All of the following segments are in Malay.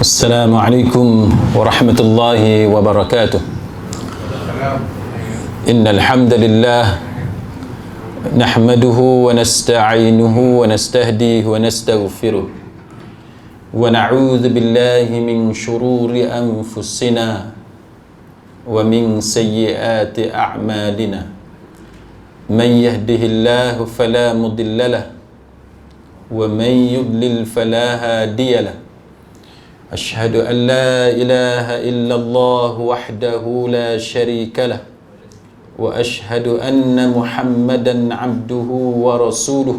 السلام عليكم ورحمة الله وبركاته. إن الحمد لله نحمده ونستعينه ونستهديه ونستغفره ونعوذ بالله من شرور أنفسنا ومن سيئات أعمالنا. من يهده الله فلا مضل له ومن يضلل فلا هادي له. أشهد أن لا إله إلا الله وحده لا شريك له وأشهد أن محمدا عبده ورسوله.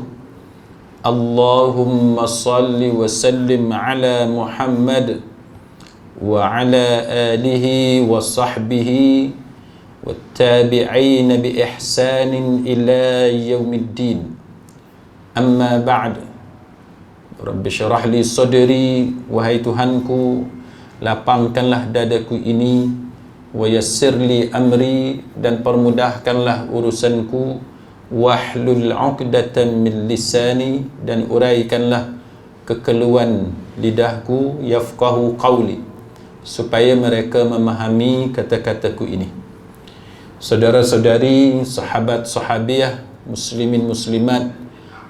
اللهم صل وسلم على محمد وعلى آله وصحبه والتابعين بإحسان إلى يوم الدين. أما بعد. Rabbi syarah li sadri, wahai Tuhanku, lapangkanlah dadaku ini, wa yassir li amri, dan permudahkanlah urusanku, wahlul 'uqdatan min lisani, dan uraikanlah kekeluhan lidahku, yafqahu qawli, supaya mereka memahami kata-kataku ini. Saudara-saudari, sahabat-sahabiah, muslimin muslimat,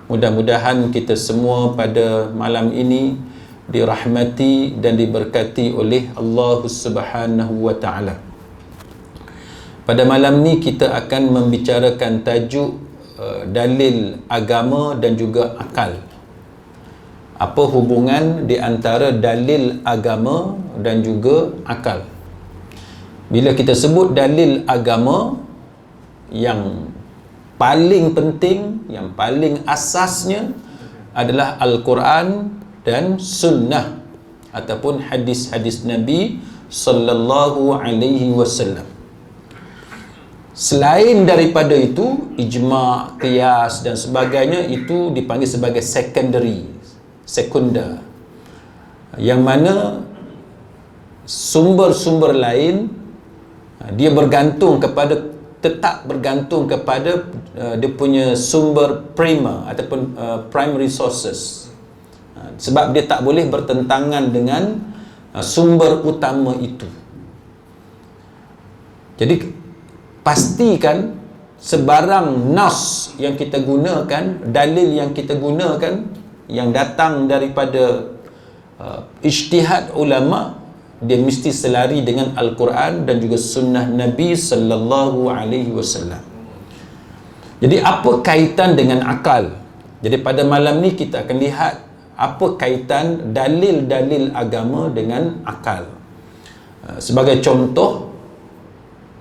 mudah-mudahan kita semua pada malam ini dirahmati dan diberkati oleh Allah Subhanahu wa Ta'ala. Pada malam ni kita akan membicarakan tajuk dalil agama dan juga akal. Apa hubungan di antara dalil agama dan juga akal? Bila kita sebut dalil agama, yang paling penting, yang paling asasnya adalah Al-Quran dan Sunnah ataupun hadis-hadis Nabi sallallahu alaihi wasallam. Selain daripada itu, ijma', qiyas dan sebagainya, itu dipanggil sebagai sekunder, yang mana sumber-sumber lain dia tetap bergantung kepada dia punya sumber prima ataupun primary sources, sebab dia tak boleh bertentangan dengan sumber utama itu. Jadi pastikan sebarang nas yang kita gunakan, dalil yang kita gunakan, yang datang daripada ijtihad ulama', dia mesti selari dengan Al-Quran dan juga sunnah Nabi sallallahu alaihi wasallam. Jadi apa kaitan dengan akal? Jadi pada malam ni kita akan lihat apa kaitan dalil-dalil agama dengan akal. Sebagai contoh,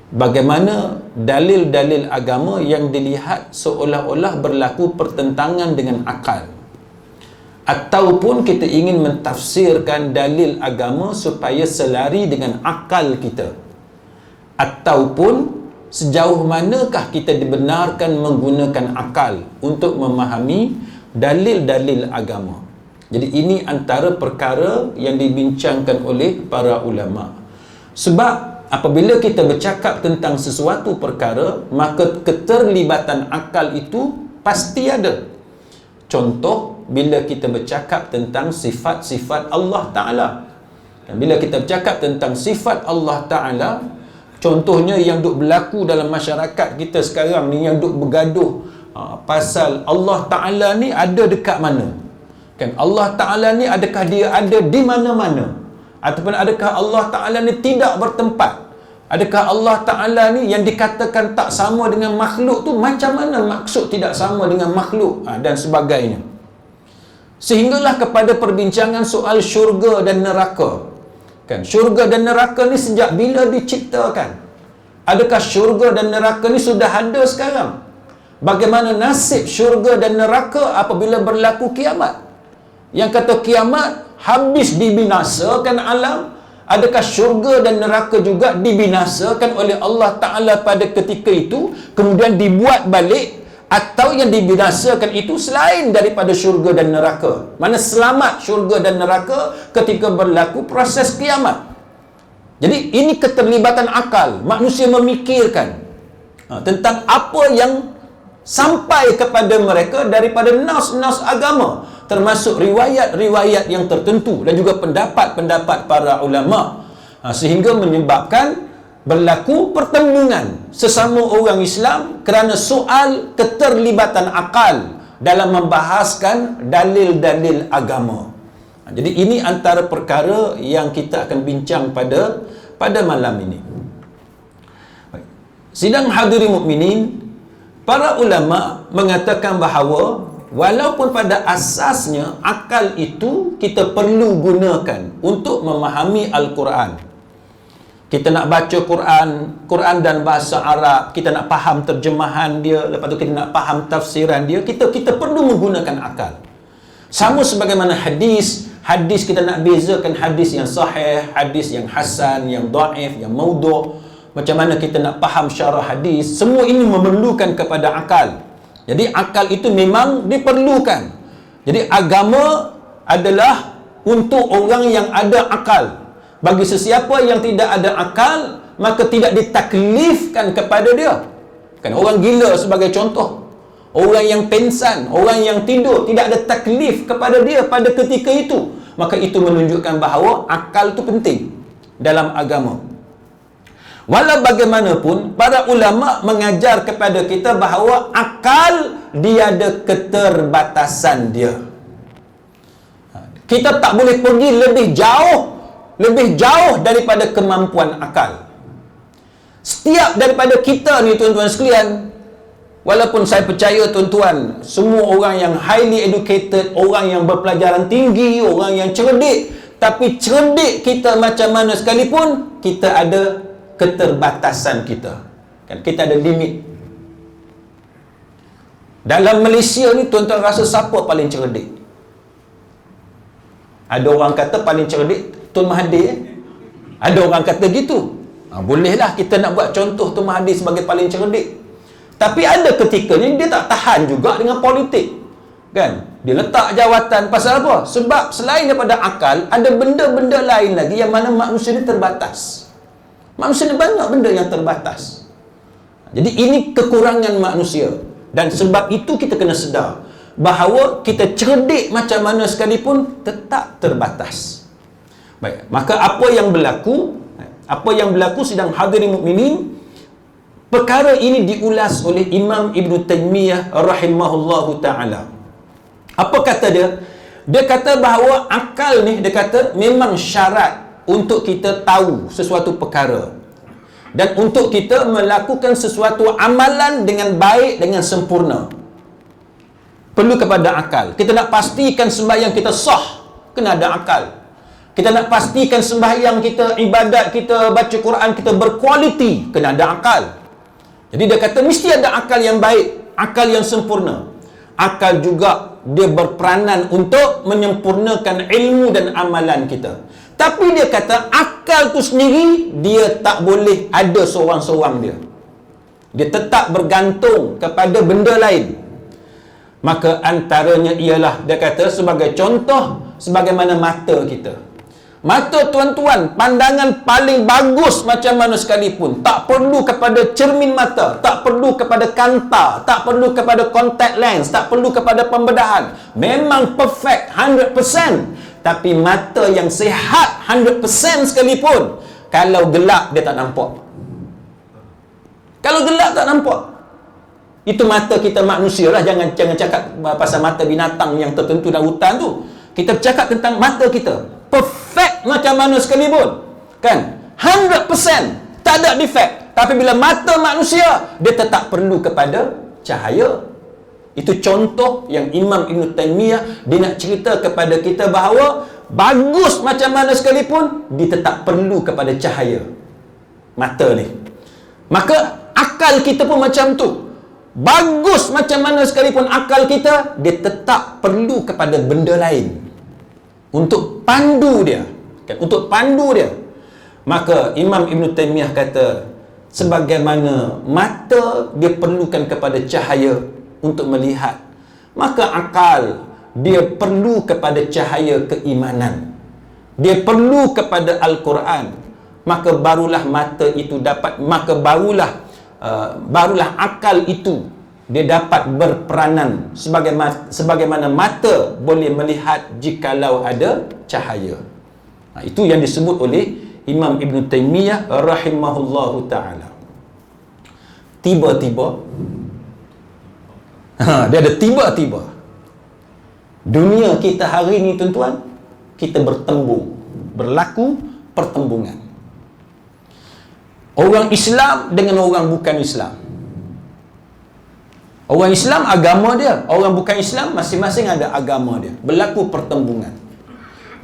bagaimana dalil-dalil agama yang dilihat seolah-olah berlaku pertentangan dengan akal, ataupun kita ingin mentafsirkan dalil agama supaya selari dengan akal kita, ataupun sejauh manakah kita dibenarkan menggunakan akal untuk memahami dalil-dalil agama. Jadi ini antara perkara yang dibincangkan oleh para ulama. Sebab apabila kita bercakap tentang sesuatu perkara, maka keterlibatan akal itu pasti ada. Contoh, bila kita bercakap tentang sifat-sifat Allah Ta'ala. Dan bila kita bercakap tentang sifat Allah Ta'ala, contohnya yang duk berlaku dalam masyarakat kita sekarang ni, yang duk bergaduh pasal Allah Ta'ala ni ada dekat mana? Kan Allah Ta'ala ni adakah dia ada di mana-mana? Ataupun adakah Allah Ta'ala ni tidak bertempat? Adakah Allah Ta'ala ni yang dikatakan tak sama dengan makhluk tu, macam mana maksud tidak sama dengan makhluk? Dan sebagainya. Sehinggalah kepada perbincangan soal syurga dan neraka. Kan, syurga dan neraka ni sejak bila diciptakan? Adakah syurga dan neraka ni sudah ada sekarang? Bagaimana nasib syurga dan neraka apabila berlaku kiamat? Yang kata kiamat habis dibinasakan alam, adakah syurga dan neraka juga dibinasakan oleh Allah Ta'ala pada ketika itu, kemudian dibuat balik, atau yang dibinasakan itu selain daripada syurga dan neraka? Mana selamat syurga dan neraka ketika berlaku proses kiamat? Jadi ini keterlibatan akal. Manusia memikirkan tentang apa yang sampai kepada mereka daripada nas-nas agama. termasuk riwayat-riwayat yang tertentu dan juga pendapat-pendapat para ulama, sehingga menyebabkan berlaku pertembungan sesama orang Islam kerana soal keterlibatan akal dalam membahaskan dalil-dalil agama. Jadi ini antara perkara yang kita akan bincang pada malam ini. Sidang hadirin mukminin, para ulama mengatakan bahawa walaupun pada asasnya akal itu kita perlu gunakan untuk memahami Al-Quran. Kita nak baca Quran dan bahasa Arab, kita nak faham terjemahan dia, lepas tu kita nak faham tafsiran dia, kita perlu menggunakan akal. Sama sebagaimana hadis kita nak bezakan hadis yang sahih, hadis yang hasan, yang dhaif, yang maudhu'. Macam mana kita nak faham syarah hadis, semua ini memerlukan kepada akal. Jadi akal itu memang diperlukan. Jadi agama adalah untuk orang yang ada akal. Bagi sesiapa yang tidak ada akal, maka tidak ditaklifkan kepada dia. Kan orang gila sebagai contoh, orang yang pensan, orang yang tidur, tidak ada taklif kepada dia pada ketika itu. Maka itu menunjukkan bahawa akal itu penting dalam agama. Walau bagaimanapun, para ulama mengajar kepada kita bahawa akal dia ada keterbatasan dia. Kita tak boleh pergi lebih jauh daripada kemampuan akal. Setiap daripada kita ni tuan-tuan sekalian, walaupun saya percaya tuan-tuan, semua orang yang highly educated, orang yang berpelajaran tinggi, orang yang cerdik, tapi cerdik kita macam mana sekalipun, kita ada keterbatasan kita. Kan kita ada limit. Dalam Malaysia ni tuan-tuan rasa siapa paling cerdik? Ada orang kata paling cerdik Tun Mahathir. Ada orang kata gitu. Bolehlah kita nak buat contoh Tun Mahathir sebagai paling cerdik. Tapi ada ketika ni dia tak tahan juga dengan politik. Kan? Dia letak jawatan pasal apa? Sebab selain daripada akal, ada benda-benda lain lagi yang mana manusia ni terbatas. Manusia ni banyak benda yang terbatas. Jadi ini kekurangan manusia. Dan sebab itu kita kena sedar bahawa kita cerdik macam mana sekalipun tetap terbatas. Baik, maka apa yang berlaku sidang hadirin mukminin, perkara ini diulas oleh Imam Ibn Taymiyah rahimahullahu ta'ala. Apa kata dia? Dia kata bahawa akal ni, dia kata memang syarat untuk kita tahu sesuatu perkara dan untuk kita melakukan sesuatu amalan dengan baik, dengan sempurna, perlu kepada akal. Kita nak pastikan sembahyang kita sah, kena ada akal. Kita nak pastikan sembahyang kita, ibadat kita, baca Quran kita berkualiti, kena ada akal. Jadi dia kata mesti ada akal yang baik, akal yang sempurna. Akal juga dia berperanan untuk menyempurnakan ilmu dan amalan kita. Tapi dia kata akal tu sendiri dia tak boleh ada seorang-seorang dia. Dia tetap bergantung kepada benda lain. Maka antaranya ialah, dia kata sebagai contoh, sebagaimana mata kita. Mata tuan-tuan, pandangan paling bagus macam mana sekalipun, tak perlu kepada cermin mata, tak perlu kepada kanta, tak perlu kepada contact lens, tak perlu kepada pembedahan. Memang perfect 100%. Tapi mata yang sihat 100% sekalipun, kalau gelap dia tak nampak. Kalau gelap tak nampak. Itu mata kita manusia lah. Jangan cakap pasal mata binatang yang tertentu dalam hutan tu. Kita cakap tentang mata kita. Perfect macam mana sekalipun. Kan? 100%. Tak ada defect. Tapi bila mata manusia, dia tetap perlu kepada cahaya. Itu contoh yang Imam Ibn Taymiyah dia nak cerita kepada kita bahawa bagus macam mana sekalipun, dia tetap perlu kepada cahaya mata ni. Maka akal kita pun macam tu. Bagus macam mana sekalipun akal kita, dia tetap perlu kepada benda lain untuk pandu dia. Kan? Untuk pandu dia. Maka Imam Ibn Taymiyah kata, sebagaimana mata dia perlukan kepada cahaya untuk melihat, maka akal dia perlu kepada cahaya keimanan, dia perlu kepada Al-Quran. Maka barulah mata itu dapat, maka barulah akal itu dia dapat berperanan sebagaimana mata boleh melihat jikalau ada cahaya. Itu yang disebut oleh Imam Ibn Taymiyah rahimahullahu ta'ala. Tiba-tiba, dia ada tiba-tiba. Dunia kita hari ni tuan-tuan, kita bertembung, berlaku pertembungan. Orang Islam dengan orang bukan Islam. Orang Islam agama dia, orang bukan Islam masing-masing ada agama dia. Berlaku pertembungan.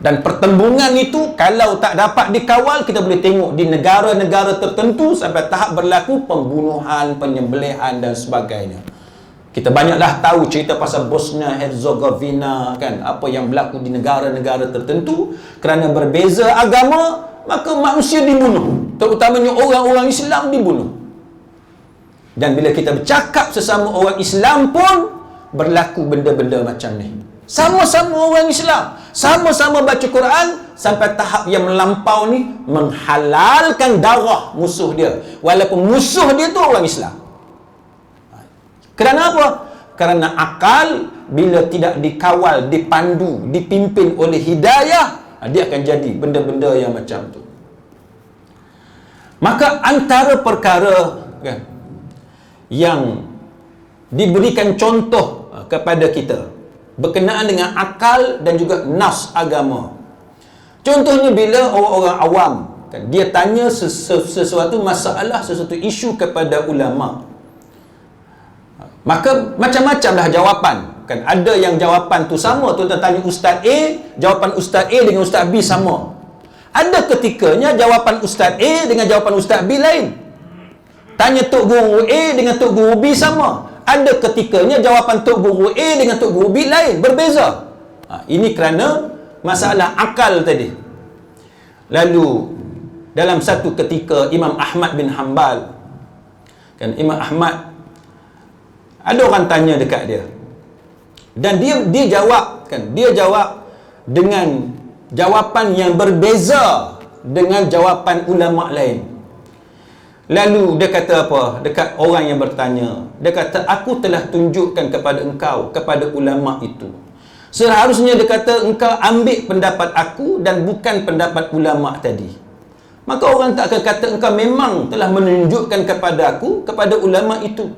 Dan pertembungan itu kalau tak dapat dikawal, kita boleh tengok di negara-negara tertentu sampai tahap berlaku pembunuhan, penyembelihan dan sebagainya. Kita banyaklah tahu cerita pasal Bosnia Herzegovina kan, apa yang berlaku di negara-negara tertentu kerana berbeza agama, maka manusia dibunuh, terutamanya orang-orang Islam dibunuh. Dan bila kita bercakap sesama orang Islam pun berlaku benda-benda macam ni. Sama-sama orang Islam, sama-sama baca Quran, sampai tahap yang melampau ni menghalalkan darah musuh dia, walaupun musuh dia tu orang Islam. Kerana apa? Kerana akal bila tidak dikawal, dipandu, dipimpin oleh hidayah, dia akan jadi benda-benda yang macam tu. Maka antara perkara kan, yang diberikan contoh kepada kita berkenaan dengan akal dan juga nafs agama. Contohnya bila orang-orang awam kan, dia tanya sesuatu masalah, sesuatu isu kepada ulama, maka macam-macamlah jawapan kan. Ada yang jawapan tu sama, tuan-tuan tanya Ustaz A, jawapan Ustaz A dengan Ustaz B sama. Ada ketikanya jawapan Ustaz A dengan jawapan Ustaz B lain. Tanya Tok Guru A dengan Tok Guru B sama. Ada ketikanya jawapan Tok Guru A dengan Tok Guru B lain, berbeza. Ini kerana masalah akal tadi. Lalu dalam satu ketika Imam Ahmad bin Hanbal kan, Imam Ahmad, ada orang tanya dekat dia, dan dia jawab kan, dia jawab dengan jawapan yang berbeza dengan jawapan ulama lain. Lalu dia kata apa? Dekat orang yang bertanya, dia kata, aku telah tunjukkan kepada engkau, kepada ulama itu. Seharusnya dia kata, engkau ambil pendapat aku dan bukan pendapat ulama tadi. Maka orang tak akan kata, engkau memang telah menunjukkan kepada aku, kepada ulama itu.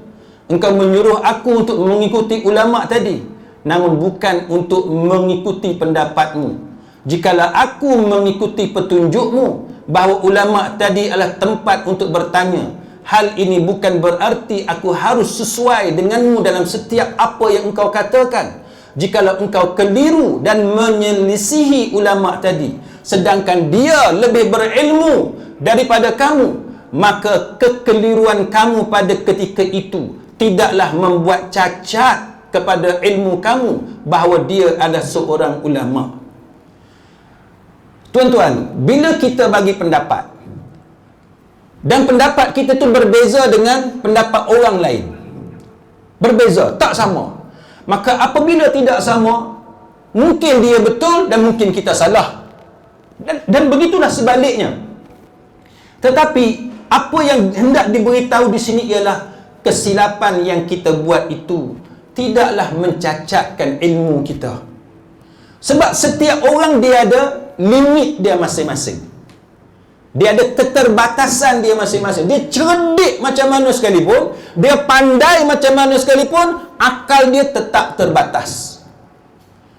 Engkau menyuruh aku untuk mengikuti ulama tadi, namun bukan untuk mengikuti pendapatmu. Jikalau aku mengikuti petunjukmu bahawa ulama tadi adalah tempat untuk bertanya, hal ini bukan berarti aku harus sesuai denganmu dalam setiap apa yang engkau katakan. Jikalau engkau keliru dan menyelisihi ulama tadi, sedangkan dia lebih berilmu daripada kamu, maka kekeliruan kamu pada ketika itu tidaklah membuat cacat kepada ilmu kamu bahawa dia adalah seorang ulama. Tuan-tuan, bila kita bagi pendapat dan pendapat kita tu berbeza dengan pendapat orang lain, berbeza, tak sama, maka apabila tidak sama, mungkin dia betul dan mungkin kita salah, dan begitulah sebaliknya. Tetapi apa yang hendak diberitahu di sini ialah kesilapan yang kita buat itu tidaklah mencacatkan ilmu kita. Sebab setiap orang dia ada limit dia masing-masing. Dia ada keterbatasan dia masing-masing. Dia cerdik macam mana sekalipun, dia pandai macam mana sekalipun, akal dia tetap terbatas.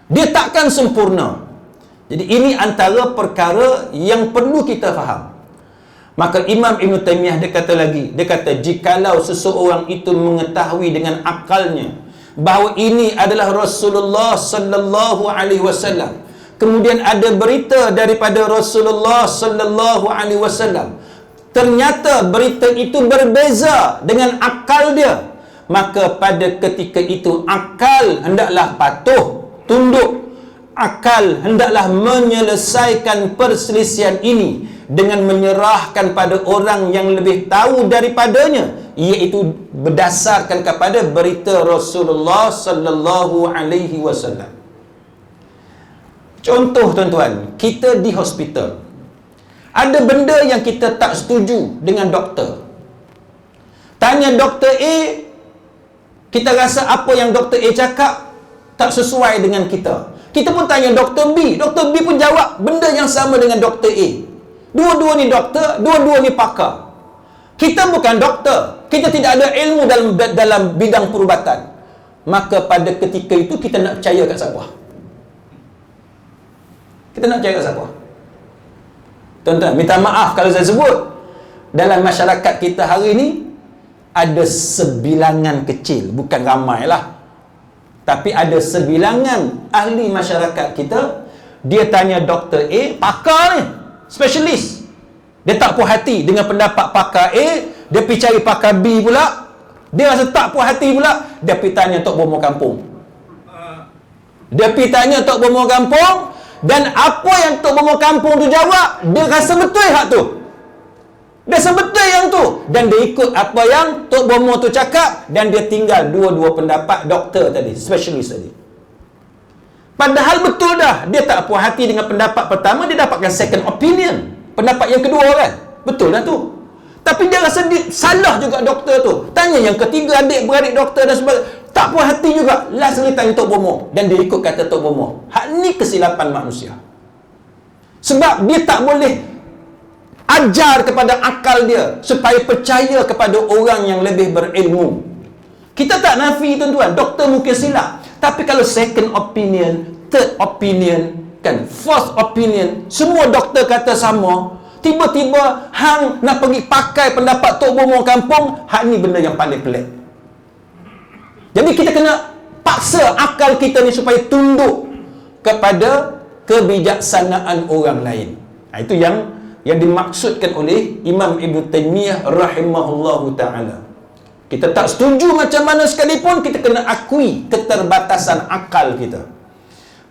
Dia takkan sempurna. Jadi ini antara perkara yang perlu kita faham. Maka Imam Ibn Taymiyah dia kata lagi, dia kata, jikalau seseorang itu mengetahui dengan akalnya bahawa ini adalah Rasulullah sallallahu alaihi wasallam, kemudian ada berita daripada Rasulullah sallallahu alaihi wasallam, ternyata berita itu berbeza dengan akal dia, maka pada ketika itu akal hendaklah patuh, tunduk. Akal hendaklah menyelesaikan perselisihan ini dengan menyerahkan pada orang yang lebih tahu daripadanya, iaitu berdasarkan kepada berita Rasulullah sallallahu alaihi wasallam. Contoh tuan-tuan, kita di hospital, ada benda yang kita tak setuju dengan doktor. Tanya doktor A, Kita rasa apa yang Dr. A cakap tak sesuai dengan kita. Kita pun tanya Dr. B. Dr. B pun jawab benda yang sama dengan Dr. A. Dua-dua ni doktor, dua-dua ni pakar. Kita bukan doktor. Kita tidak ada ilmu dalam bidang perubatan. Maka pada ketika itu kita nak percaya kat siapa? Kita nak percaya kat siapa? Tuan-tuan, minta maaf kalau saya sebut, dalam masyarakat kita hari ini ada sebilangan kecil, bukan ramai lah, tapi ada sebilangan ahli masyarakat kita. Dia tanya Dr. A, pakar ni, spesialis, dia tak puas hati dengan pendapat pakar A, dia pergi cari pakar B pula, dia rasa tak puas hati pula, dia pergi tanya Tok Bomo Kampung. Dia pergi tanya Tok Bomo Kampung, dan apa yang Tok Bomo Kampung tu jawab, dia rasa betul hak tu. Dia sebetul yang tu, dan dia ikut apa yang Tok Bomo tu cakap, dan dia tinggal dua-dua pendapat doktor tadi, spesialis tadi. Padahal betul dah, dia tak puas hati dengan pendapat pertama, dia dapatkan second opinion, pendapat yang kedua kan. Betul dah tu. Tapi dia rasa salah juga doktor tu. Tanya yang ketiga, adik-beradik doktor dan sebagainya, tak puas hati juga. Last kali tanya Tok Bomo, dan dia ikut kata Tok Bomo. Hak ni kesilapan manusia. Sebab dia tak boleh ajar kepada akal dia supaya percaya kepada orang yang lebih berilmu. Kita tak nafi tuan-tuan, doktor mungkin silap, tapi kalau second opinion, third opinion, kan, fourth opinion, semua doktor kata sama, tiba-tiba hang nak pergi pakai pendapat Tok Bomo Kampung, hak ni benda yang paling pelik. Jadi kita kena paksa akal kita ni supaya tunduk kepada kebijaksanaan orang lain. Itu yang dimaksudkan oleh Imam Ibn Taymiyah rahimahullahu ta'ala. Kita tak setuju macam mana sekalipun, kita kena akui keterbatasan akal kita.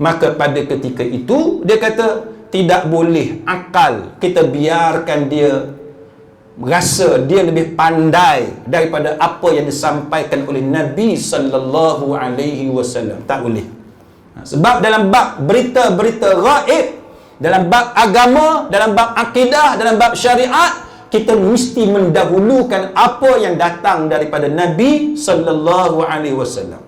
Maka pada ketika itu, dia kata, tidak boleh akal kita biarkan dia rasa dia lebih pandai daripada apa yang disampaikan oleh Nabi sallallahu alaihi wasallam. Tak boleh. Sebab dalam bab berita-berita gaib, dalam bab agama, dalam bab akidah, dalam bab syariat, kita mesti mendahulukan apa yang datang daripada Nabi sallallahu alaihi wasallam.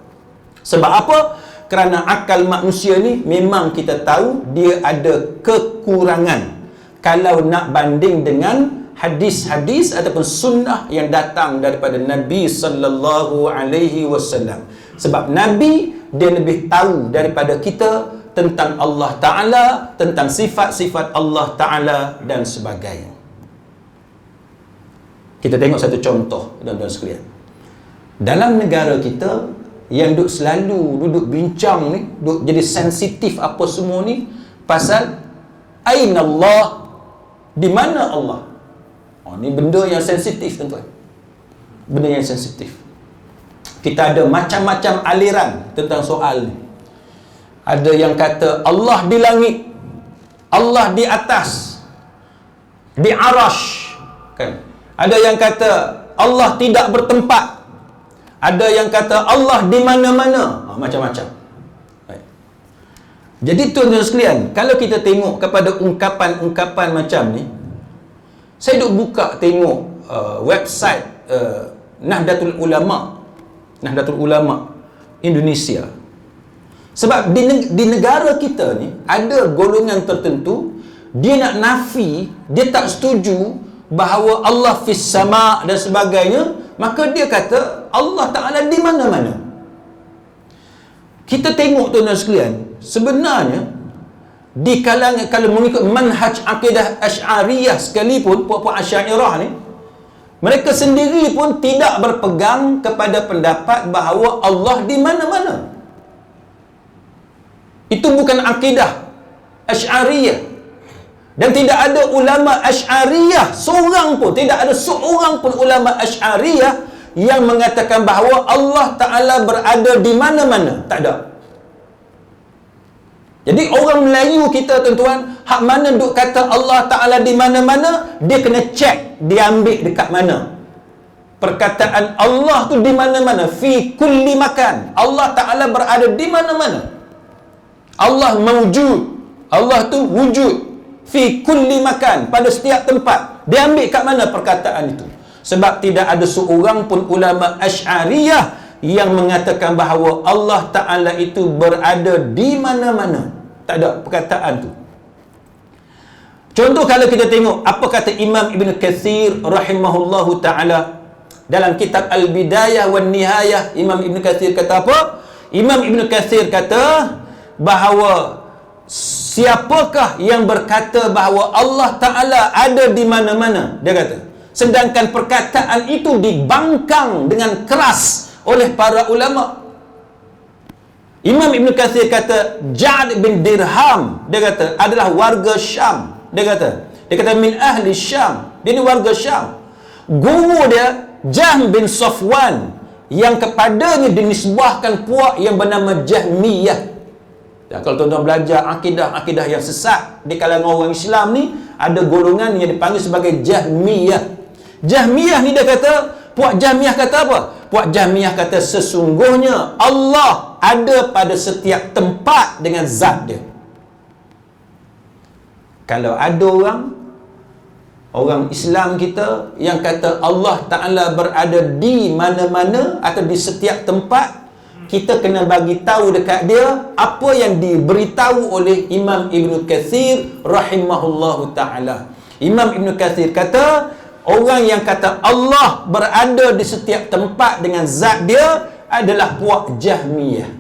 Sebab apa? Kerana akal manusia ni memang kita tahu dia ada kekurangan kalau nak banding dengan hadis-hadis ataupun sunnah yang datang daripada Nabi sallallahu alaihi wasallam. Sebab Nabi dia lebih tahu daripada kita tentang Allah Ta'ala, tentang sifat-sifat Allah Ta'ala dan sebagainya. Kita tengok satu contoh, tuan-tuan sekalian. Dalam negara kita, yang selalu duduk bincang ni, duduk jadi sensitif apa semua ni, pasal Aina Allah, di mana Allah? Ni benda yang sensitif, tuan-tuan. Benda yang sensitif. Kita ada macam-macam aliran tentang soal ni. Ada yang kata Allah di langit, Allah di atas, di arash, kan? Ada yang kata Allah tidak bertempat, ada yang kata Allah di mana-mana, macam-macam. Baik. Jadi tuan-tuan sekalian, kalau kita tengok kepada ungkapan-ungkapan macam ni, saya duk buka tengok website Nahdlatul Ulama Indonesia. Sebab di negara kita ni ada golongan tertentu, dia nak nafi, dia tak setuju bahawa Allah fis sama' dan sebagainya, maka dia kata Allah Ta'ala di mana-mana. Kita tengok tuan-tuan sekalian, sebenarnya di kalangan, kalau mengikut manhaj akidah Asy'ariyah sekalipun, puak-puak Asy'ariyah ni, mereka sendiri pun tidak berpegang kepada pendapat bahawa Allah di mana-mana. Itu bukan akidah Asy'ariyah. Dan tidak ada ulama Asy'ariyah seorang pun, tidak ada seorang pun ulama Asy'ariyah yang mengatakan bahawa Allah Ta'ala berada di mana-mana. Tak ada. Jadi orang Melayu kita tuan-tuan, hak mana duk kata Allah Ta'ala di mana-mana, dia kena cek dia ambil dekat mana. Perkataan Allah tu di mana-mana, fi kulli makan. Allah Ta'ala berada di mana-mana. Allah mawjud. Allah tu wujud. Fi kulli makan, pada setiap tempat. Dia ambil kat mana perkataan itu? Sebab tidak ada seorang pun ulama Asy'ariyah yang mengatakan bahawa Allah Ta'ala itu berada di mana-mana. Tak ada perkataan tu. Contoh kalau kita tengok apa kata Imam Ibn Katsir rahimahullahu ta'ala dalam kitab Al-Bidayah wan Nihayah. Imam Ibn Katsir kata apa? Imam Ibn Katsir kata bahawa siapakah yang berkata bahawa Allah Ta'ala ada di mana-mana, dia kata, sedangkan perkataan itu dibangkang dengan keras oleh para ulama. Imam Ibn Katsir kata Ja'd bin Dirham, dia kata, adalah warga Syam. Dia kata min ahli Syam, dia ni warga Syam. Guru dia Jahm bin Safwan, yang kepadanya dinisbahkan puak yang bernama Jahmiyah. Dan kalau tuan-tuan belajar akidah-akidah yang sesat di kalangan orang Islam ni, ada golongan yang dipanggil sebagai Jahmiyah. Jahmiyah ni dia kata, puak Jahmiyah kata apa? Puak Jahmiyah kata sesungguhnya Allah ada pada setiap tempat dengan zat dia. Kalau ada orang Islam kita yang kata Allah Ta'ala berada di mana-mana atau di setiap tempat, kita kena bagi tahu dekat dia apa yang diberitahu oleh Imam Ibn Katsir rahimahullahu ta'ala. Imam Ibn Katsir kata, orang yang kata Allah berada di setiap tempat dengan zat dia adalah puak Jahmiyah.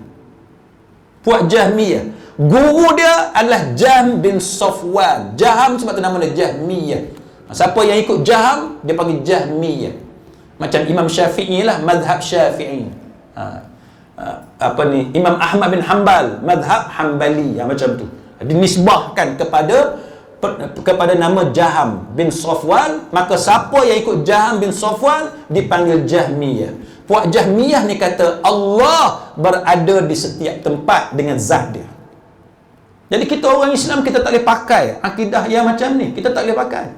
Puak Jahmiyah. Guru dia adalah Jahm bin Safwan. Jahm sebab tu nama dia Jahmiyah. Siapa yang ikut Jahm, dia panggil Jahmiyah. Macam Imam Syafi'i lah, mazhab Syafi'i. Imam Ahmad bin Hanbal, mazhab Hanbali, macam tu. Dinisbahkan kepada nama Jahm bin Safwan, maka siapa yang ikut Jahm bin Safwan dipanggil Jahmiyah. Puak Jahmiyah ni kata Allah berada di setiap tempat dengan zat dia. Jadi kita orang Islam, kita tak boleh pakai akidah yang macam ni. Kita tak boleh pakai.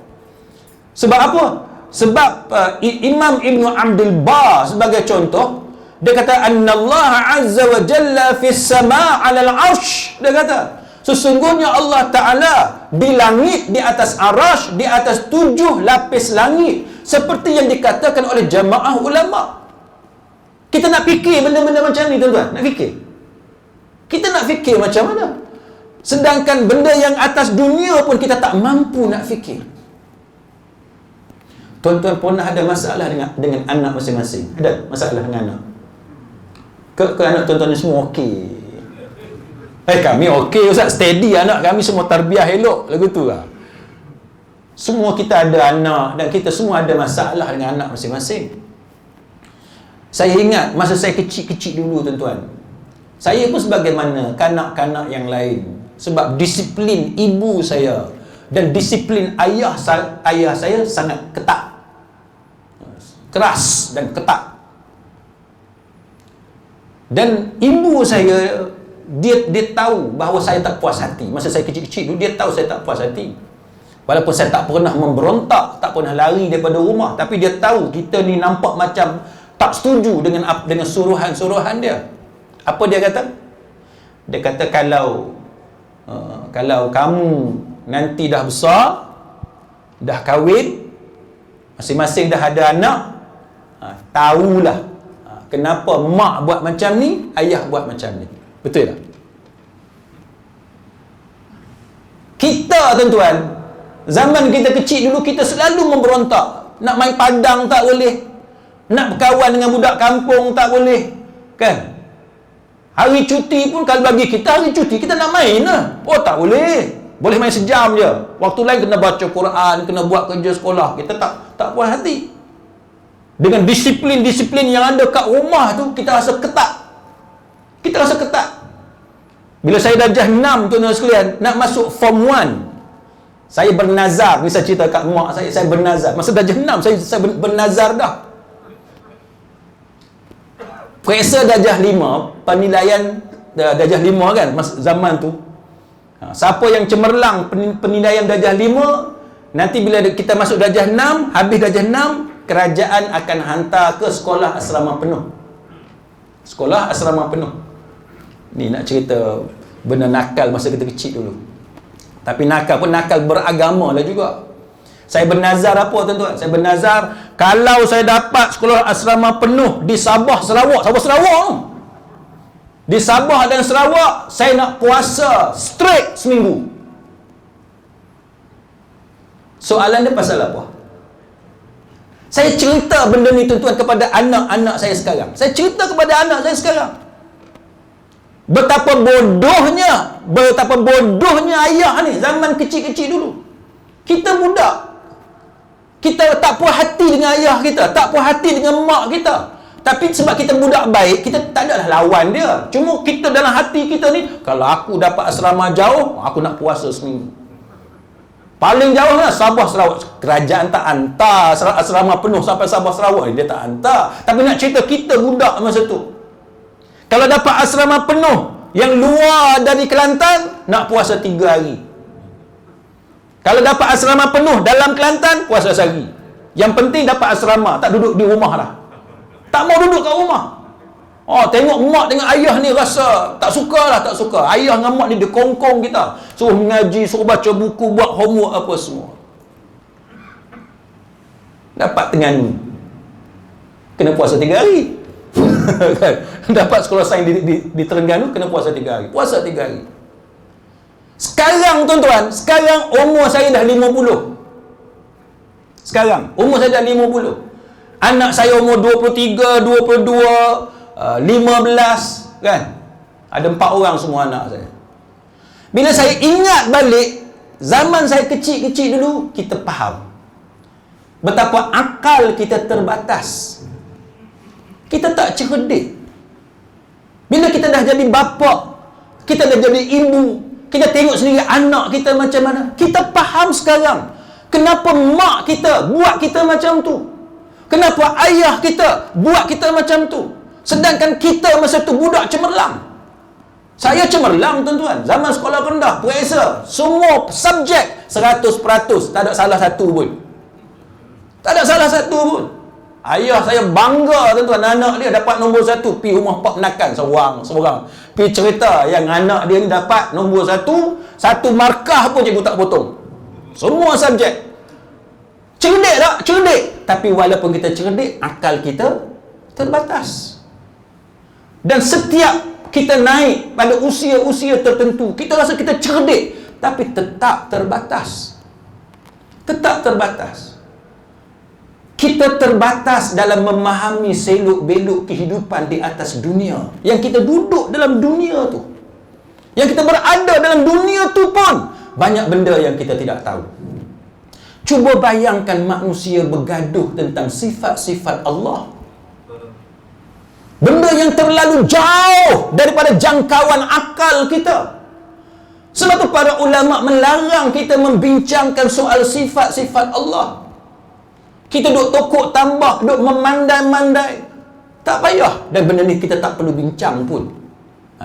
Sebab apa? Sebab Imam Ibn Abdul Bar sebagai contoh, dia kata annallaha azza wa jalla fis sama' 'alal 'arsy. Dia kata sesungguhnya Allah Ta'ala di langit, di atas arasy, di atas 7 lapis langit, seperti yang dikatakan oleh jamaah ulama. Kita nak fikir benda-benda macam ni, tuan-tuan. Nak fikir. Kita nak fikir macam mana? Sedangkan benda yang atas dunia pun kita tak mampu nak fikir. Tuan-tuan pernah ada masalah dengan anak masing-masing? Ada masalah dengan anak? Ke anak tuan-tuan ni semua okey? Kami okey Ustaz, steady anak kami semua tarbiyah elok lagu tu lah. Semua kita ada anak dan kita semua ada masalah dengan anak masing-masing. Saya ingat masa saya kecil-kecil dulu, tuan-tuan, saya pun sebagaimana kanak-kanak yang lain, sebab disiplin ibu saya dan disiplin ayah saya sangat ketat, keras dan ketat. Dan ibu saya, dia tahu bahawa saya tak puas hati. Masa saya kecil-kecil dulu, dia tahu saya tak puas hati. Walaupun saya tak pernah memberontak, tak pernah lari daripada rumah, tapi dia tahu kita ni nampak macam tak setuju dengan suruhan-suruhan dia. Apa dia kata? Dia kata kalau kamu nanti dah besar, dah kahwin, masing-masing dah ada anak, tahulah kenapa mak buat macam ni, ayah buat macam ni. Betul tak? Kita, tuan-tuan, zaman kita kecil dulu, kita selalu memberontak. Nak main padang tak boleh, nak berkawan dengan budak kampung tak boleh, kan? Hari cuti pun, kalau bagi kita hari cuti, kita nak main lah. Oh, tak boleh. Boleh main sejam je. Waktu lain kena baca Quran, kena buat kerja sekolah. Kita tak puas hati. Dengan disiplin-disiplin yang ada kat rumah tu, kita rasa ketat. Kita rasa ketat. Bila saya darjah 6, tuan-tuan sekalian, nak masuk form 1, saya bernazar. Ni saya cerita kat mak saya bernazar. Masa darjah 6, saya bernazar dah. Periksa darjah 5, penilaian darjah 5 kan, zaman tu. Siapa yang cemerlang penilaian darjah 5, nanti bila kita masuk darjah 6, habis darjah 6, kerajaan akan hantar ke sekolah asrama penuh. Sekolah asrama penuh. Ni nak cerita benda nakal masa kita kecil dulu. Tapi nakal pun nakal beragama lah juga. Saya bernazar apa, tuan-tuan? Saya bernazar Kalau saya dapat sekolah asrama penuh di Sabah, Sarawak, di Sabah dan Sarawak, saya nak puasa straight seminggu. Soalan dia pasal apa? Saya cerita benda ni tuan-tuan kepada anak-anak saya sekarang. Saya cerita kepada anak saya sekarang. Betapa bodohnya ayah ni zaman kecil-kecil dulu. Kita budak, kita tak puas hati dengan ayah kita, tak puas hati dengan mak kita. Tapi sebab kita budak baik, kita tak adalah lawan dia. Cuma kita dalam hati kita ni, kalau aku dapat asrama jauh, aku nak puasa seminggu. Paling jauh lah Sabah Sarawak. Kerajaan tak hantar asrama penuh sampai Sabah Sarawak, dia tak hantar. Tapi nak cerita kita budak masa tu, kalau dapat asrama penuh yang luar dari Kelantan, nak puasa 3 hari. Kalau dapat asrama penuh dalam Kelantan, puasa sehari. Yang penting dapat asrama, tak duduk di rumah lah. Tak mau duduk kat rumah. Oh, tengok mak dengan ayah ni rasa tak suka. Ayah dengan mak ni dia kongkong kita. Suruh mengaji, suruh baca buku, buat homework apa semua. Dapat Terengganu, kena puasa 3 hari. Dapat sekolah sains di Terengganu, kena puasa 3 hari. Puasa 3 hari. Sekarang tuan-tuan, sekarang umur saya dah 50. Sekarang umur saya dah 50. Anak saya umur 23, 22, 15 kan. Ada 4 orang semua anak saya. Bila saya ingat balik zaman saya kecil-kecil dulu, kita faham betapa akal kita terbatas. Kita tak cerdik. Bila kita dah jadi bapa, kita dah jadi ibu, kita tengok sendiri anak kita macam mana. Kita faham sekarang kenapa mak kita buat kita macam tu, kenapa ayah kita buat kita macam tu. Sedangkan kita masa tu budak cemerlang. Saya cemerlang tuan-tuan. Zaman sekolah rendah, periksa semua subjek 100%, tak ada salah satu pun. Tak ada salah satu pun. Ayah saya bangga tuan-tuan, anak dia dapat nombor 1, pergi rumah pak penakan seorang. Pergi cerita yang anak dia ni dapat nombor 1, satu markah pun cikgu tak potong. Semua subjek. Cerdik tak? Cerdik. Tapi walaupun kita cerdik, akal kita terbatas. Dan setiap kita naik pada usia-usia tertentu, kita rasa kita cerdik, tapi tetap terbatas. Tetap terbatas. Kita terbatas dalam memahami seluk-beluk kehidupan di atas dunia. Yang kita duduk dalam dunia tu, yang kita berada dalam dunia tu pun banyak benda yang kita tidak tahu. Cuba bayangkan manusia bergaduh tentang sifat-sifat Allah, benda yang terlalu jauh daripada jangkauan akal kita. Sebab tu para ulama melarang kita membincangkan soal sifat-sifat Allah. Kita duk tokok tambah, duk memandai-mandai, tak payah. Dan benda ni kita tak perlu bincang pun.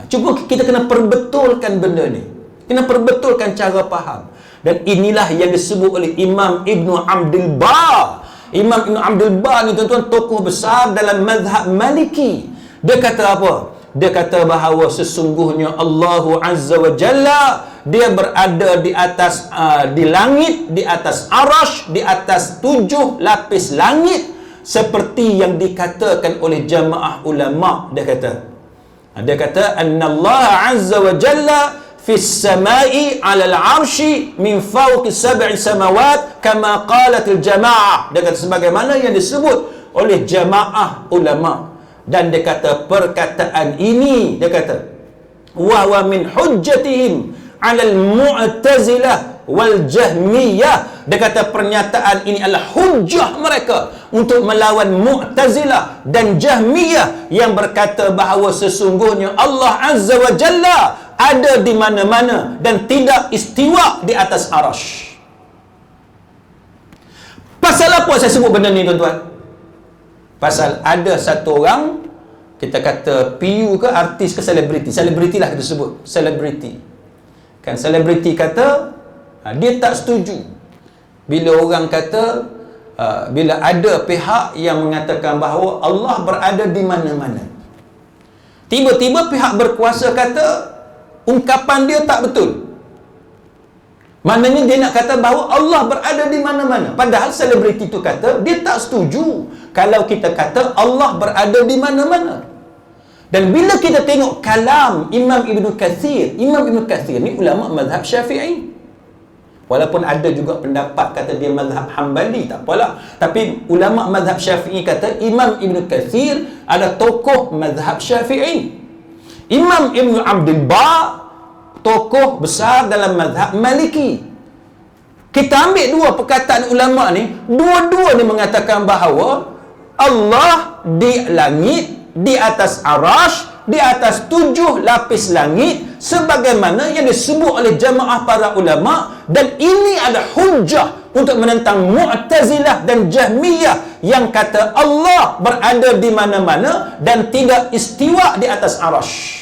Cuba kita kena perbetulkan benda ni, kena perbetulkan cara faham. Dan inilah yang disebut oleh Imam Ibn Abdul Bar. Imam Ibn Abdul Bar ni tuan-tuan tokoh besar dalam mazhab Maliki. Dia kata apa? Dia kata bahawa sesungguhnya Allah Azza wa Jalla, dia berada di atas di langit, di atas arash, di atas 7 lapis langit, seperti yang dikatakan oleh jamaah ulama. Dia kata annallaha azza wa jalla fis samai 'ala al-'arsy min fawqi 7 samawat kama qalat al-jamaah. Dia kata sebagaimana yang disebut oleh jamaah ulama. Dan dia kata perkataan ini, dia kata wa wa min hujjatihim 'ala al-mu'tazilah wal jahmiyah. Dia kata pernyataan ini adalah hujjah mereka untuk melawan Mu'tazilah dan Jahmiyah yang berkata bahawa sesungguhnya Allah Azza wa Jalla ada di mana-mana dan tidak istiwa di atas arash. Pasal apa saya sebut benda ni tuan-tuan? Pasal ada satu orang, kita kata PU ke artis ke selebriti, selebriti lah kita sebut, selebriti. Kan selebriti kata dia tak setuju bila orang kata bila ada pihak yang mengatakan bahawa Allah berada di mana-mana. Tiba-tiba pihak berkuasa kata ungkapan dia tak betul. Maknanya dia nak kata bahawa Allah berada di mana-mana. Padahal selebriti itu kata dia tak setuju kalau kita kata Allah berada di mana-mana. Dan bila kita tengok kalam Imam Ibn Kathir ni ulama mazhab Syafi'i. Walaupun ada juga pendapat kata dia mazhab Hambali, tak apalah. Tapi ulama mazhab Syafi'i kata Imam Ibn Kathir adalah tokoh mazhab Syafi'i. Imam Ibn Abdul Bar tokoh besar dalam mazhab Maliki. Kita ambil dua perkataan ulama ni, dua-dua ni mengatakan bahawa Allah di langit, di atas arash, di atas 7 lapis langit, sebagaimana yang disebut oleh jamaah para ulama. Dan ini ada hujah untuk menentang Mu'tazilah dan Jahmiyah yang kata Allah berada di mana-mana dan tidak istiwa di atas arash.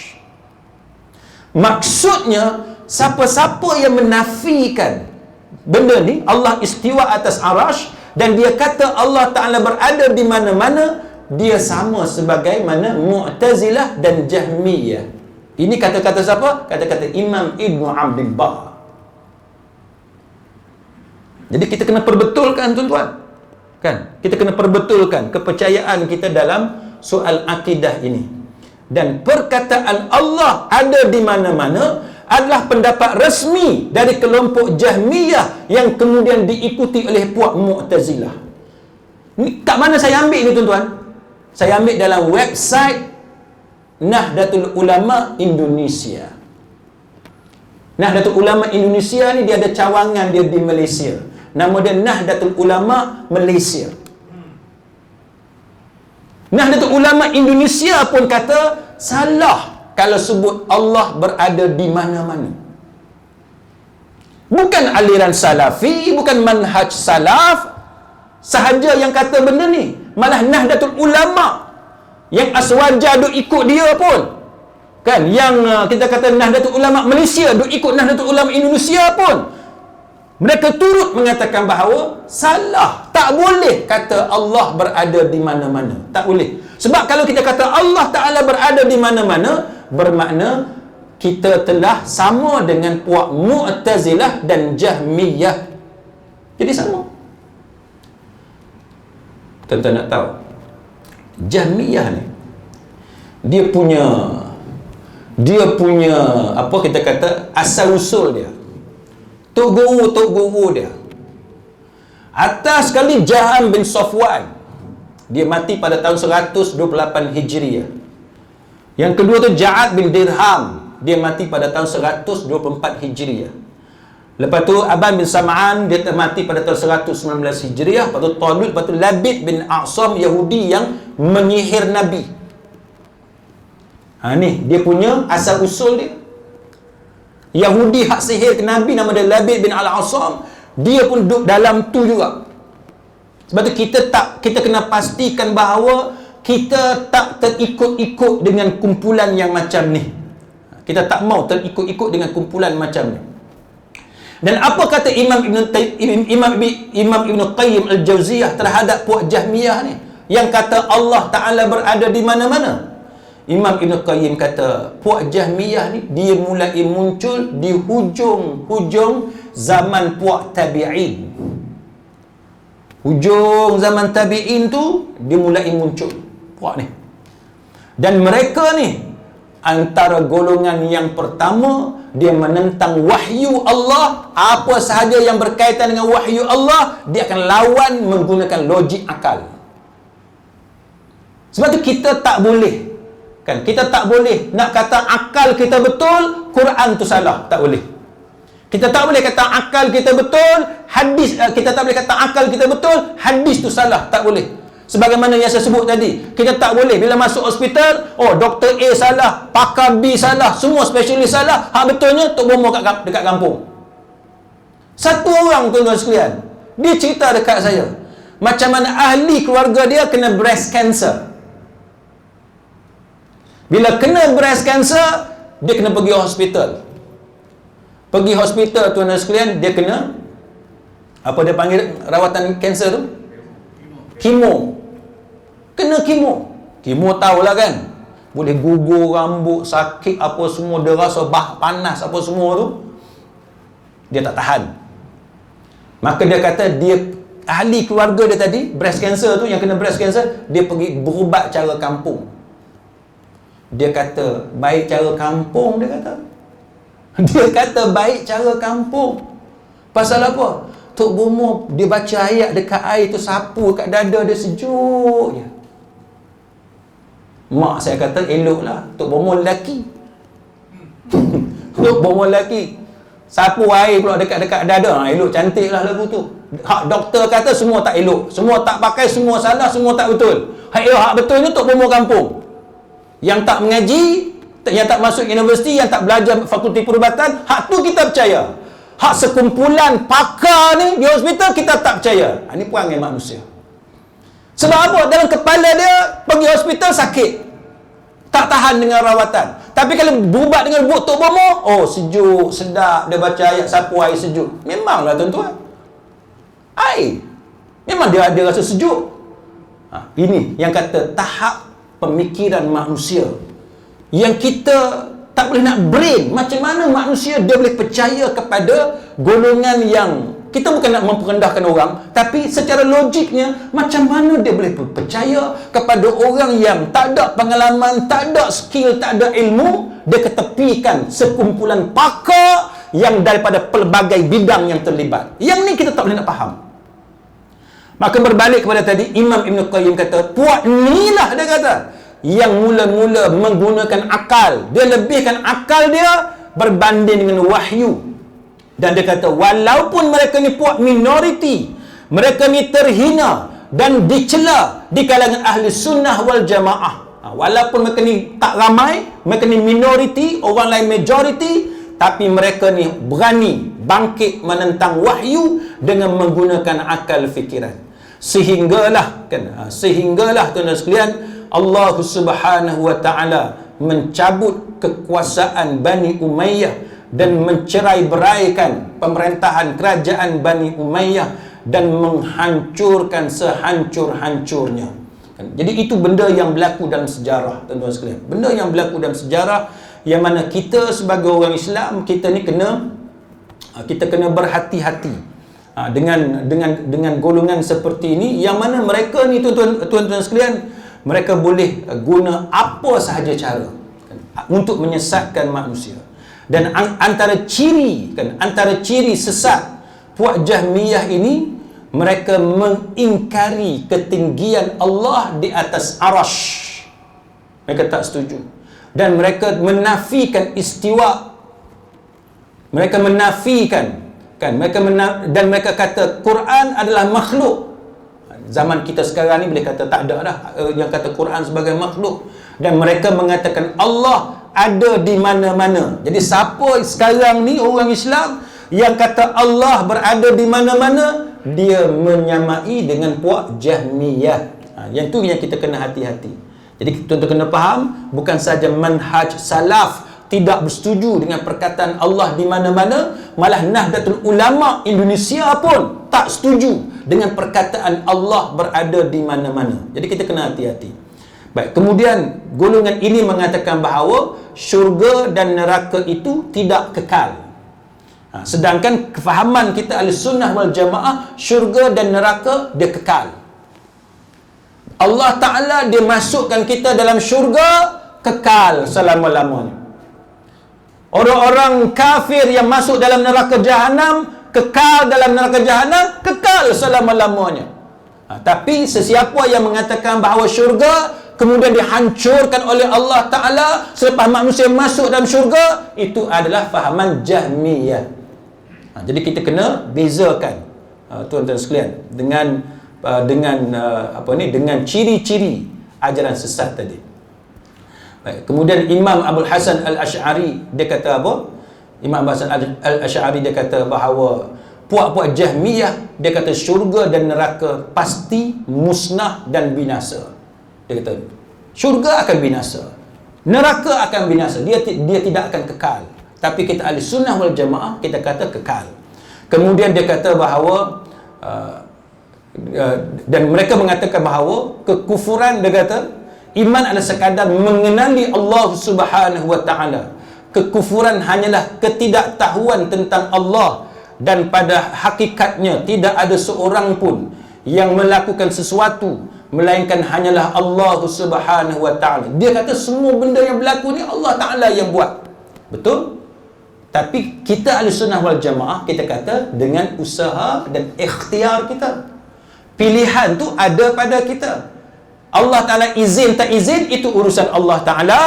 Maksudnya, siapa-siapa yang menafikan benda ni, Allah istiwa atas arash, dan dia kata Allah Ta'ala berada di mana-mana, dia sama sebagaimana Mu'tazilah dan Jahmiyah. Ini kata-kata siapa? Kata-kata Imam Ibn Abdul Bar. Jadi kita kena perbetulkan, tuan-tuan. Kan? Kita kena perbetulkan kepercayaan kita dalam soal akidah ini. Dan perkataan Allah ada di mana-mana adalah pendapat resmi dari kelompok Jahmiyah yang kemudian diikuti oleh puak Mu'tazilah. Ni kat mana saya ambil ni, tuan-tuan? Saya ambil dalam website Nahdlatul Ulama Indonesia. Nahdlatul Ulama Indonesia ni dia ada cawangan dia di Malaysia. Nama dia Nahdlatul Ulama Malaysia. Nahdlatul Ulama Indonesia pun kata salah kalau sebut Allah berada di mana-mana. Bukan aliran salafi, bukan manhaj salaf sahaja yang kata benda ni. Malah Nahdlatul Ulama yang aswaja duk ikut dia pun. Kan, yang kita kata Nahdlatul Ulama Malaysia duk ikut Nahdlatul Ulama Indonesia pun, mereka turut mengatakan bahawa salah, tak boleh kata Allah berada di mana-mana. Tak boleh. Sebab kalau kita kata Allah Ta'ala berada di mana-mana, bermakna kita telah sama dengan puak Mu'tazilah dan Jahmiyah. Jadi sama. Tuan-tuan nak tahu, Jahmiyah ni dia punya apa kita kata asal usul dia, tok guru dia. Atas sekali Jaham bin Safwan, dia mati pada tahun 128 Hijriah. Yang kedua tu Ja'ad bin Dirham, dia mati pada tahun 124 Hijriah. Lepas tu Aban bin Sam'an, dia mati pada tahun 119 Hijriah. Lepas tu Talut, lepas tu Labid bin A'sam, Yahudi yang menyihir Nabi. Ni dia punya asal usul dia. Yahudi hak sihir ke Nabi, nama dia Labid bin Al-A'sam, dia pun duduk dalam tu juga. Sebab tu kita kena pastikan bahawa kita tak terikut-ikut dengan kumpulan yang macam ni. Kita tak mau terikut-ikut dengan kumpulan macam ni. Dan apa kata Imam Ibn Qayyim Al-Jauziyah terhadap puak Jahmiyah ni yang kata Allah Ta'ala berada di mana-mana? Imam Ibn Qayyim kata puak Jahmiyah ni dia mulai muncul di hujung zaman puak tabi'in. Hujung zaman tabi'in tu dia mulai muncul puak ni. Dan mereka ni antara golongan yang pertama, dia menentang wahyu Allah. Apa sahaja yang berkaitan dengan wahyu Allah, dia akan lawan menggunakan logik akal. Sebab tu kita tak boleh, kan, kita tak boleh nak kata akal kita betul, Quran tu salah. Tak boleh. Kita tak boleh kata akal kita betul, kita tak boleh kata akal kita betul, hadis tu salah. Tak boleh. Sebagaimana yang saya sebut tadi, kita tak boleh bila masuk hospital, Dr. A salah, pakar B salah, semua spesialis salah, hak betulnya Tok Bomo dekat kampung. Satu orang, tuan-tuan sekalian, dia cerita dekat saya macam mana ahli keluarga dia kena breast cancer. Bila kena breast cancer, dia kena pergi hospital. Pergi hospital, tuan-tuan sekalian, dia kena apa dia panggil rawatan kanser tu? Kemo. Kena kemo. Kemo tahulah kan, boleh gugur rambut, sakit apa semua, dia rasa panas apa semua tu. dia tak tahan. Maka dia kata dia, ahli keluarga dia tadi, breast cancer tu, yang kena breast cancer, dia pergi berubat cara kampung. Dia kata baik cara kampung, dia kata. Dia kata baik cara kampung. Pasal apa? Tok Bomo dia baca ayat dekat air tu, sapu kat dada dia, sejuk je. Mak saya kata eloklah, Tok Bomo lelaki. Tok Bomo lelaki, sapu air pula dekat-dekat dada, elok, cantik lah lagu tu. Hak doktor kata semua tak elok, semua tak pakai, semua salah, semua tak betul. Hak betul ni Tok Bomo kampung. Yang tak mengaji, yang tak masuk universiti, yang tak belajar fakulti perubatan, hak tu kita percaya. Hak sekumpulan pakar ni di hospital kita tak percaya. Ini perangai manusia. Sebab apa? Dalam kepala dia pergi hospital sakit, tak tahan dengan rawatan. Tapi kalau berubat dengan buk Tok Bomo, oh sejuk, sedap, dia baca ayat, sapu air sejuk. Memanglah tuan-tuan, air memang dia ada rasa sejuk. Ini yang kata tahap pemikiran manusia yang kita tak boleh nak brain. Macam mana manusia dia boleh percaya kepada golongan yang, kita bukan nak memperendahkan orang, tapi secara logiknya macam mana dia boleh percaya kepada orang yang tak ada pengalaman, tak ada skill, tak ada ilmu. Dia ketepikan sekumpulan pakar yang daripada pelbagai bidang yang terlibat. Yang ni kita tak boleh nak faham. Maka berbalik kepada tadi, Imam Ibn Qayyim kata, puak ni lah, dia kata, yang mula-mula menggunakan akal. Dia lebihkan akal dia berbanding dengan wahyu. Dan dia kata, walaupun mereka ni puak minoriti, mereka ni terhina dan dicela di kalangan ahli sunnah wal jamaah. Walaupun mereka ni tak ramai, mereka ni minoriti, orang lain majoriti, tapi mereka ni berani bangkit menentang wahyu dengan menggunakan akal fikiran. Sehinggalah tuan-tuan sekalian, Allah Subhanahu wa taala mencabut kekuasaan Bani Umayyah dan mencerai-beraikan pemerintahan kerajaan Bani Umayyah dan menghancurkan sehancur-hancurnya. Jadi itu benda yang berlaku dalam sejarah, tuan-tuan sekalian. Benda yang berlaku dalam sejarah yang mana kita sebagai orang Islam, kita ni kena berhati-hati dengan golongan seperti ini, yang mana mereka ni tuan-tuan sekalian, mereka boleh guna apa sahaja cara untuk menyesatkan manusia. Dan antara ciri sesat puak Jahmiyah ini, mereka mengingkari ketinggian Allah di atas arash. Mereka tak setuju. Dan mereka menafikan istiwa. Mereka menafikan, dan mereka kata Quran adalah makhluk. Zaman kita sekarang ni boleh kata tak ada dah yang kata Quran sebagai makhluk. Dan mereka mengatakan Allah ada di mana-mana. Jadi siapa sekarang ni orang Islam yang kata Allah berada di mana-mana, dia menyamai dengan puak Jahmiyah. Yang tu yang kita kena hati-hati. Jadi tuan-tuan kena faham, bukan saja manhaj salaf tidak bersetuju dengan perkataan Allah di mana-mana, malah Nahdlatul Ulama Indonesia pun tak setuju dengan perkataan Allah berada di mana-mana. Jadi kita kena hati-hati. Baik, kemudian golongan ini mengatakan bahawa syurga dan neraka itu tidak kekal. Sedangkan kefahaman kita Ahlussunnah wal Jamaah, syurga dan neraka dia kekal. Allah Ta'ala dia masukkan kita dalam syurga kekal selama-lamanya. Orang-orang kafir yang masuk dalam neraka jahanam, kekal dalam neraka jahanam, kekal selama-lamanya. Tapi sesiapa yang mengatakan bahawa syurga kemudian dihancurkan oleh Allah Ta'ala selepas manusia masuk dalam syurga, itu adalah fahaman Jahmiyah. Jadi kita kena bezakan tuan-tuan sekalian dengan ciri-ciri ajaran sesat tadi. Baik, kemudian Imam Abul Hasan Al-Asy'ari dia kata apa? Imam Abul Hasan Al-Asy'ari dia kata bahawa puak-puak Jahmiyah, dia kata syurga dan neraka pasti musnah dan binasa. Dia kata syurga akan binasa, neraka akan binasa, dia tidak akan kekal. Tapi kita ahli sunnah wal jamaah, kita kata kekal. Kemudian dia kata bahawa dan mereka mengatakan bahawa kekufuran, dia kata iman adalah sekadar mengenali Allah Subhanahu wa taala. Kekufuran hanyalah ketidaktahuan tentang Allah dan pada hakikatnya tidak ada seorang pun yang melakukan sesuatu melainkan hanyalah Allah Subhanahu wa taala. Dia kata semua benda yang berlaku ni Allah Taala yang buat. Betul? Tapi kita Ahlussunnah wal Jamaah, kita kata dengan usaha dan ikhtiar kita. Pilihan tu ada pada kita. Allah Ta'ala izin tak izin itu urusan Allah Ta'ala,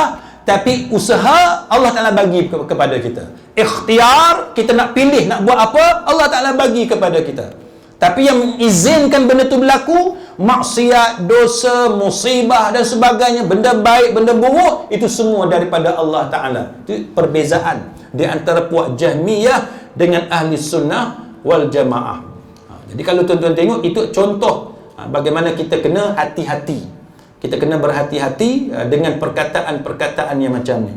tapi usaha Allah Ta'ala bagi kepada kita. Ikhtiar, kita nak pilih nak buat apa, Allah Ta'ala bagi kepada kita. Tapi yang mengizinkan benda tu berlaku, maksiat, dosa, musibah dan sebagainya, benda baik, benda buruk, itu semua daripada Allah Ta'ala. Itu perbezaan di antara puak Jahmiyah dengan Ahli Sunnah wal Jamaah. Jadi kalau tuan-tuan tengok, itu contoh bagaimana kita kena hati-hati. Kita kena berhati-hati dengan perkataan-perkataan yang macam ni.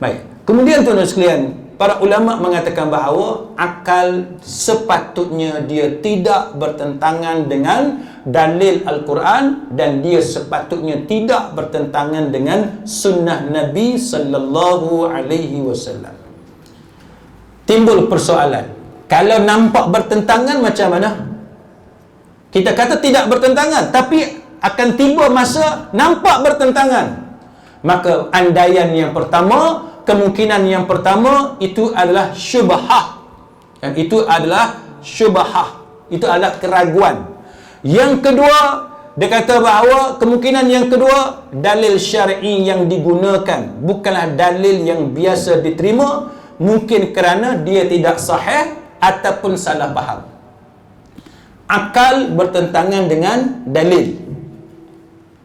Baik. Kemudian tuan-tuan sekalian, para ulama mengatakan bahawa akal sepatutnya dia tidak bertentangan dengan dalil Al-Quran dan dia sepatutnya tidak bertentangan dengan sunnah Nabi sallallahu alaihi wasallam. Timbul persoalan, kalau nampak bertentangan macam mana? Kita kata tidak bertentangan, tapi akan tiba masa nampak bertentangan. Maka andaian yang pertama, kemungkinan yang pertama itu adalah syubhah. Dan itu adalah syubhah. Itu adalah keraguan. Yang kedua, dia kata bahawa kemungkinan yang kedua, dalil syar'i yang digunakan bukanlah dalil yang biasa diterima, mungkin kerana dia tidak sahih ataupun salah faham. Akal bertentangan dengan dalil.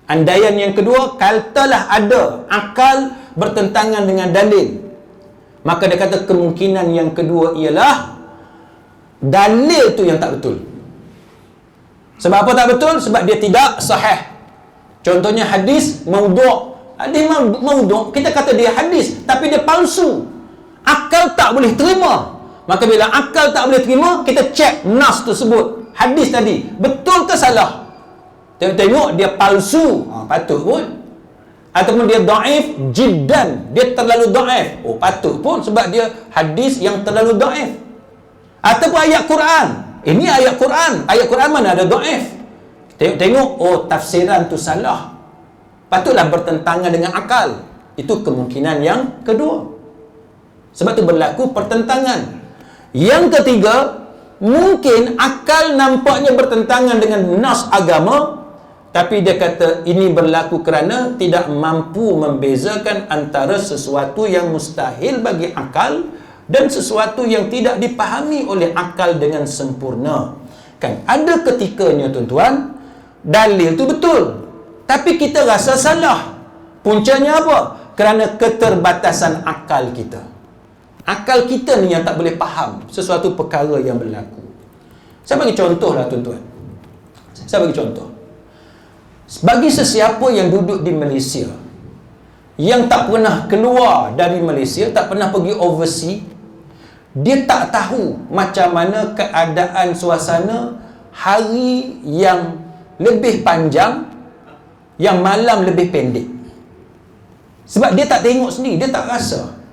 Andaian yang kedua, kaltalah ada akal bertentangan dengan dalil, maka dia kata kemungkinan yang kedua ialah dalil tu yang tak betul. Sebab apa tak betul? Sebab dia tidak sahih. Contohnya hadis maudhu'. Hadis maudhu', kita kata dia hadis, tapi dia palsu. Akal tak boleh terima. Maka bila akal tak boleh terima, kita cek nas tersebut, hadis tadi, betul ke salah? Tengok dia palsu, patut pun. Ataupun dia dhaif jiddan, dia terlalu dhaif, patut pun sebab dia hadis yang terlalu dhaif. Ataupun ayat Quran, ini ayat Quran mana ada dhaif. Tengok, tafsiran tu salah, patutlah bertentangan dengan akal. Itu kemungkinan yang kedua. Sebab tu berlaku pertentangan. Yang ketiga, mungkin akal nampaknya bertentangan dengan nas agama, tapi dia kata ini berlaku kerana tidak mampu membezakan antara sesuatu yang mustahil bagi akal dan sesuatu yang tidak dipahami oleh akal dengan sempurna. Kan ada ketikanya tuan-tuan, dalil tu betul, tapi kita rasa salah. Puncanya apa? Kerana keterbatasan akal kita. Akal kita ni yang tak boleh faham sesuatu perkara yang berlaku. Saya bagi contoh lah tuan-tuan. Saya bagi contoh. Bagi sesiapa yang duduk di Malaysia, yang tak pernah keluar dari Malaysia, tak pernah pergi overseas, dia tak tahu macam mana keadaan suasana hari yang lebih panjang, yang malam lebih pendek. Sebab dia tak tengok sendiri, dia tak rasa.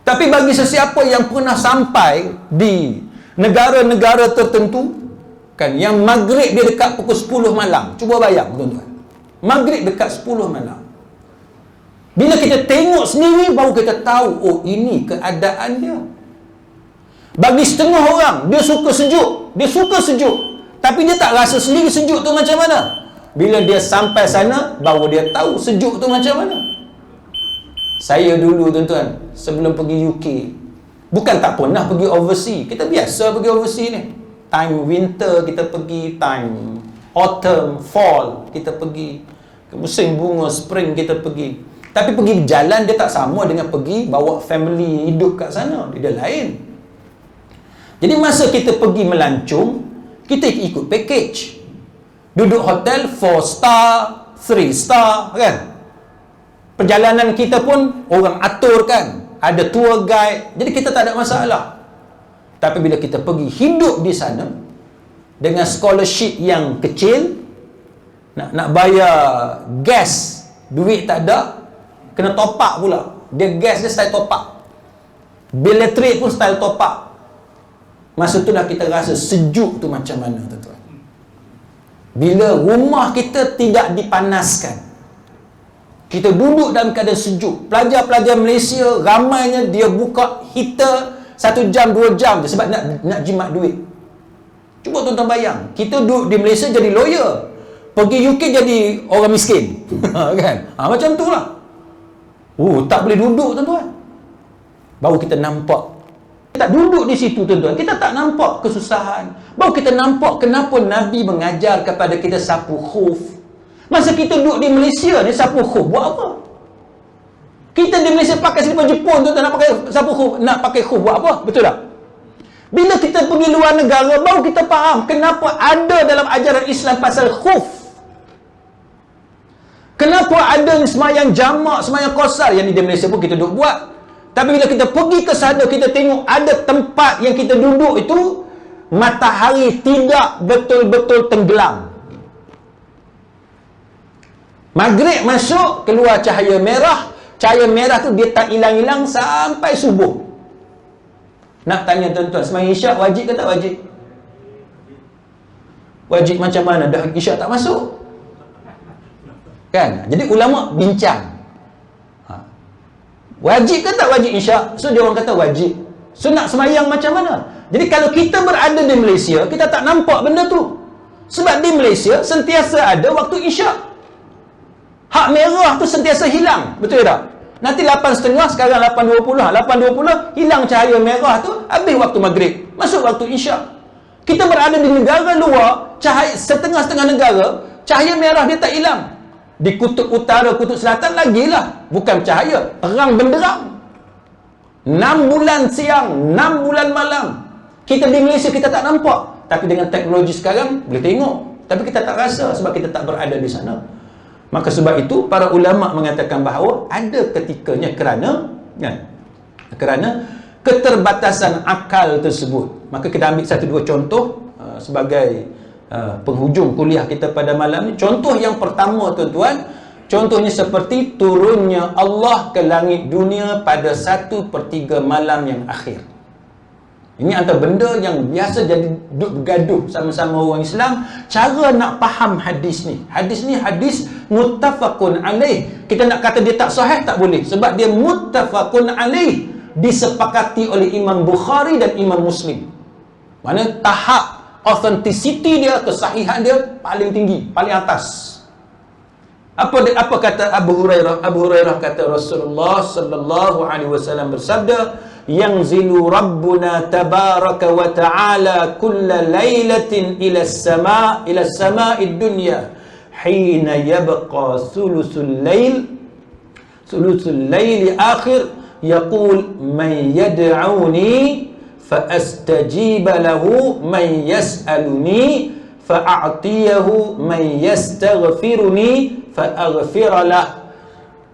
Tapi bagi sesiapa yang pernah sampai di negara-negara tertentu, kan, yang maghrib dia dekat pukul 10 malam. Cuba bayang tuan-tuan, maghrib dekat 10 malam. Bila kita tengok sendiri, baru kita tahu, ini keadaan dia. Bagi setengah orang, dia suka sejuk, tapi dia tak rasa sendiri sejuk tu macam mana. Bila dia sampai sana, baru dia tahu sejuk tu macam mana. Saya dulu tuan-tuan, sebelum pergi UK, bukan tak pernah pergi overseas, kita biasa pergi overseas ni. Time winter kita pergi, time autumn, fall kita pergi, musim bunga spring kita pergi. Tapi pergi jalan dia tak sama dengan pergi bawa family hidup kat sana, dia lain. Jadi masa kita pergi melancong, kita ikut package, duduk hotel 4 star, 3 star kan. Perjalanan kita pun orang aturkan, ada tour guide, jadi kita tak ada masalah. Tapi bila kita pergi hidup di sana dengan scholarship yang kecil, nak bayar gas, duit tak ada, kena top up pula. Dia gas dia style top up, bil elektrik pun style top up. Masa tu dah kita rasa sejuk tu macam mana, tuan-tuan. Bila rumah kita tidak dipanaskan, kita duduk dalam keadaan sejuk. Pelajar-pelajar Malaysia ramainya dia buka heater 1 jam 2 jam je sebab nak jimat duit. Cuba tuan-tuan bayang, kita duduk di Malaysia jadi lawyer, pergi UK jadi orang miskin. Kan? Macam tu lah. Tak boleh duduk, tuan-tuan. Baru kita nampak. Kita tak duduk di situ, tuan-tuan, kita tak nampak kesusahan. Baru kita nampak kenapa Nabi mengajar kepada kita sapu khuf. Masa kita duduk di Malaysia ni, sapu khuf buat apa? Kita di Malaysia pakai selipar Jepun, tuan-tuan, nak pakai sapu khuf, nak pakai khuf buat apa? Betul tak? Bila kita pergi luar negara, baru kita faham kenapa ada dalam ajaran Islam pasal khuf. Kenapa ada semayang jamak, semayang qasar, yang di Malaysia pun kita duduk buat. Tapi bila kita pergi ke sana, kita tengok ada tempat yang kita duduk itu matahari tidak betul-betul tenggelam. Maghrib masuk, keluar cahaya merah. Cahaya merah tu dia tak hilang-hilang sampai subuh. Nak tanya tuan-tuan, semayang isyak wajib ke tak wajib? Wajib macam mana? Dah isyak tak masuk? Kan? Jadi ulama bincang. Wajib ke tak wajib isyak? So dia orang kata wajib. So nak semayang macam mana? Jadi kalau kita berada di Malaysia, kita tak nampak benda tu. Sebab di Malaysia sentiasa ada waktu isyak. Hak merah tu sentiasa hilang. Betul tak? Nanti 8.30, sekarang 8.20. 8.20 hilang cahaya merah tu, habis waktu maghrib, masuk waktu isyak. Kita berada di negara luar, cahaya setengah-setengah negara, cahaya merah dia tak hilang. Di kutub utara, kutub selatan lagilah. Bukan cahaya, terang benderang. 6 bulan siang, 6 bulan malam. Kita di Malaysia kita tak nampak. Tapi dengan teknologi sekarang boleh tengok. Tapi kita tak rasa sebab kita tak berada di sana. Maka sebab itu para ulama mengatakan bahawa ada ketikanya kerana keterbatasan akal tersebut. Maka kita ambil 1-2 contoh sebagai penghujung kuliah kita pada malam ni. Contoh yang pertama, tuan-tuan, contohnya seperti turunnya Allah ke langit dunia pada 1/3 malam yang akhir. Ini antara benda yang biasa jadi duduk bergaduh sama-sama orang Islam. Cara nak faham hadis ni. Hadis ni hadis muttafaqun alaih. Kita nak kata dia tak sahih tak boleh, sebab dia muttafaqun alaih, disepakati oleh Imam Bukhari dan Imam Muslim. Mana tahap authenticity dia, kesahihan dia paling tinggi, paling atas. Apa kata Abu Hurairah? Abu Hurairah kata Rasulullah sallallahu alaihi wasallam bersabda, "Yanzilu Rabbuna tabaraka wa ta'ala kulla lailatin ila as-sama'id dunya hina yabqa thuluthul lail akhir yaqul man yad'uni fa astajiba lahu man yas'aluni fa a'tiyahu man yastaghfiruni fa aghfiralah."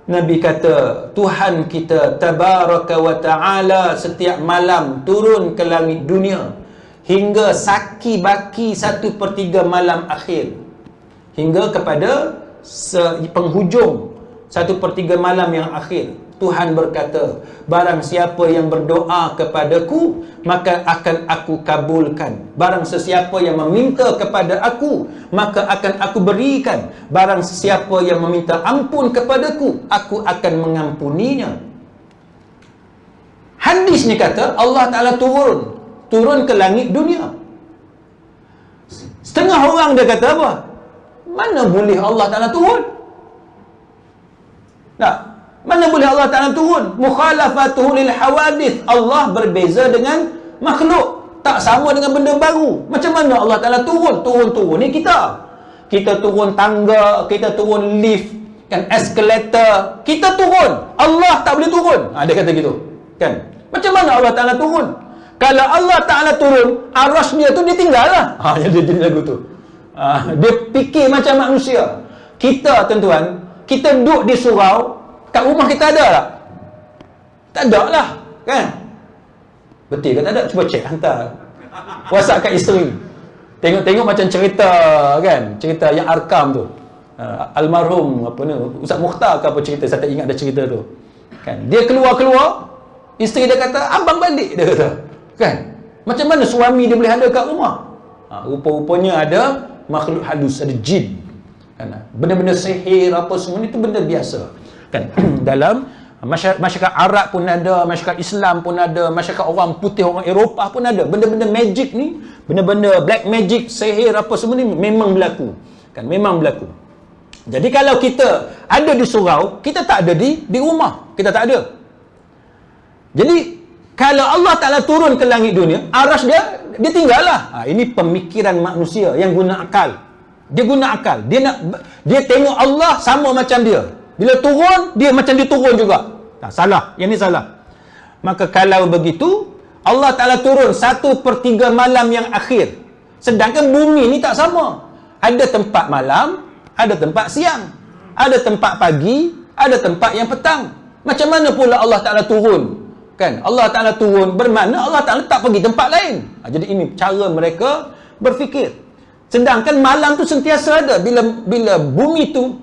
Nabi kata, Tuhan kita tabaraka wa ta'ala setiap malam turun ke langit dunia hingga saki baki 1/3 malam akhir, hingga kepada penghujung 1/3 malam yang akhir. Tuhan berkata, barang siapa yang berdoa kepadaku, maka akan aku kabulkan. Barang sesiapa yang meminta kepada aku, maka akan aku berikan. Barang sesiapa yang meminta ampun kepadaku, aku akan mengampuninya. Hadis ni kata Allah Ta'ala turun ke langit dunia. Setengah orang dia kata apa? Mana boleh Allah Ta'ala turun? Tak. Mana boleh Allah Ta'ala turun? Mukhalafatuhu lil hawadith. Allah berbeza dengan makhluk, tak sama dengan benda baru. Macam mana Allah Ta'ala turun? Turun ni kita turun tangga, kita turun lift, kan, escalator, kita turun. Allah tak boleh turun. Dia kata gitu, kan? Macam mana Allah Ta'ala turun? Kalau Allah Ta'ala turun, arasy dia tu dia tinggal lah. Yang dia jadi lagu tu. Dia fikir macam manusia. Kita, tuan-tuan, kita duduk di surau, kat rumah kita ada tak? Tak ada lah, kan? Betul ke tak ada? Cuba cek, hantar WhatsApp kat isteri. Tengok macam cerita, kan? Cerita yang Arkam tu. Almarhum apa ni, Ustaz Mukhtar ke apa cerita, saya tak ingat ada cerita tu. Kan? Dia keluar, isteri dia kata, abang balik, dia kata. Kan? Macam mana suami dia boleh ada kat rumah? Rupa-rupanya ada makhluk halus, ada jin. Kan? Benda-benda sihir apa semua ni tu benda biasa. Kan? Dalam masyarakat Arab pun ada, masyarakat Islam pun ada, masyarakat orang putih, orang Eropah pun ada. Benda-benda magic ni, benda-benda black magic, sihir apa semua ni memang berlaku. Kan? Memang berlaku. Jadi kalau kita ada di surau, kita tak ada di rumah. Kita tak ada. Jadi kalau Allah Ta'ala turun ke langit dunia, aras dia tinggallah. Ini pemikiran manusia yang guna akal. Dia guna akal. Dia tengok Allah sama macam dia. Bila turun, dia macam dia turun juga. Salah. Yang ni salah. Maka kalau begitu, Allah Ta'ala turun 1/3 malam yang akhir. Sedangkan bumi ni tak sama. Ada tempat malam, ada tempat siang, ada tempat pagi, ada tempat yang petang. Macam mana pula Allah Ta'ala turun? Kan? Allah Ta'ala turun bermakna Allah Ta'ala tak pergi tempat lain. Jadi ini cara mereka berfikir. Sedangkan malam tu sentiasa ada. Bila bumi tu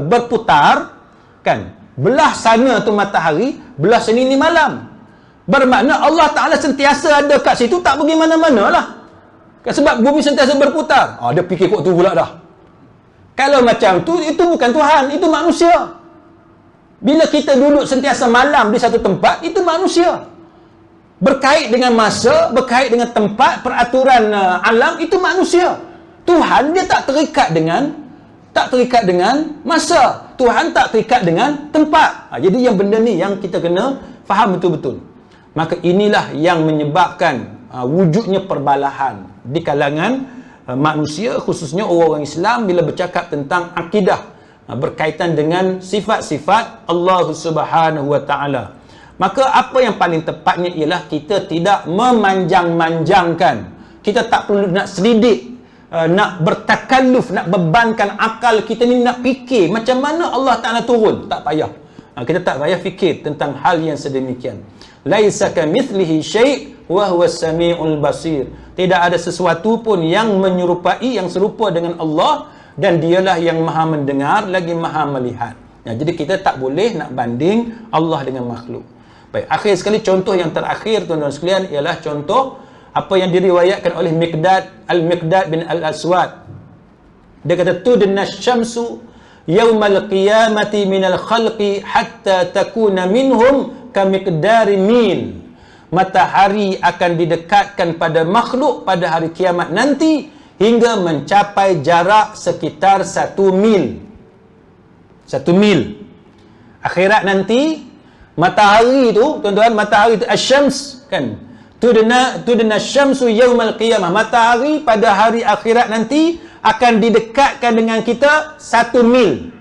berputar, kan? Belah sana tu matahari, belah sini ni malam. Bermakna Allah Ta'ala sentiasa ada kat situ, tak pergi mana-mana lah. Kan? Sebab bumi sentiasa berputar. Dia fikir kok tu pula dah. Kalau macam tu, itu bukan Tuhan, itu manusia. Bila kita duduk sentiasa malam di satu tempat, itu manusia. Berkait dengan masa, berkait dengan tempat, peraturan alam, itu manusia. Tuhan dia tak terikat dengan masa. Tuhan tak terikat dengan tempat. Jadi yang benda ni yang kita kena faham betul-betul. Maka inilah yang menyebabkan wujudnya perbalahan di kalangan manusia, khususnya orang Islam bila bercakap tentang akidah berkaitan dengan sifat-sifat Allah Subhanahu wa taala. Maka apa yang paling tepatnya ialah kita tidak memanjang-manjangkan. Kita tak perlu nak selidik, nak bertakalluf, nak bebankan akal kita ni nak fikir macam mana Allah Taala turun. Tak payah. Kita tak payah fikir tentang hal yang sedemikian. Laisa kamitslihi syai' wa huwas samiul basir. Tidak ada sesuatu pun yang menyerupai, yang serupa dengan Allah, dan dialah yang maha mendengar lagi maha melihat. Jadi kita tak boleh nak banding Allah dengan makhluk. Baik, akhir sekali contoh yang terakhir tuan-tuan sekalian ialah contoh apa yang diriwayatkan oleh Al-Miqdad bin Al-Aswad. Dia kata tudna syamsu yaumal qiyamati minal khalqi hatta takuna minhum kamiqdari mil. Matahari akan didekatkan pada makhluk pada hari kiamat nanti hingga mencapai jarak sekitar 1 mil. 1 mil. Akhirat nanti, matahari tu, tuan-tuan, matahari tu asyams, kan? Tudna syamsu yaumal qiyamah. Matahari pada hari akhirat nanti akan didekatkan dengan kita 1 mil.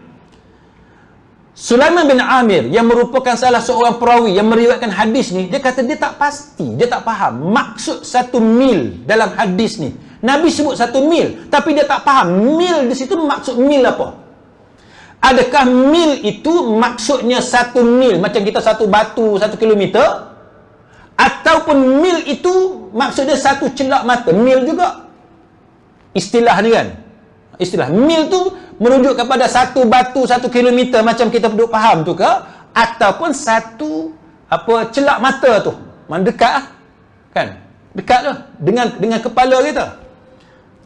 Sulaiman bin Amir yang merupakan salah seorang perawi yang meriwayatkan hadis ni, dia kata dia tak pasti, dia tak faham maksud 1 mil dalam hadis ni. Nabi sebut 1 mil, tapi dia tak faham mil di situ maksud mil apa. Adakah mil itu maksudnya 1 mil macam kita satu batu 1 kilometer, ataupun mil itu maksudnya 1 celak mata, mil juga istilah ni kan. Istilah mil tu merujuk kepada 1 batu 1 kilometer macam kita duduk faham tu ke, ataupun 1 celak mata tu. Mendekat lah. Kan? Dekat lah dengan kepala kita.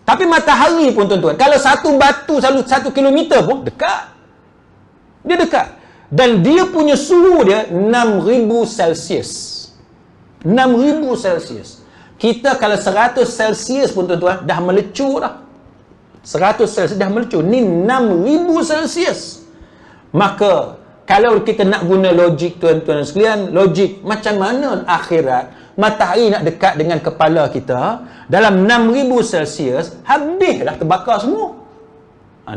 Tapi matahari pun tuan-tuan, kalau 1 batu 1 kilometer pun dekat. Dia dekat. Dan dia punya suhu dia 6,000 Celsius. 6,000 Celsius. Kita kalau 100 Celsius pun tuan-tuan dah melecur dah. 100 Celsius dah melecur. Ni 6,000 Celsius. Maka kalau kita nak guna logik tuan-tuan sekalian, logik macam mana akhirat, matahari nak dekat dengan kepala kita dalam 6,000 Celsius, habislah terbakar semua.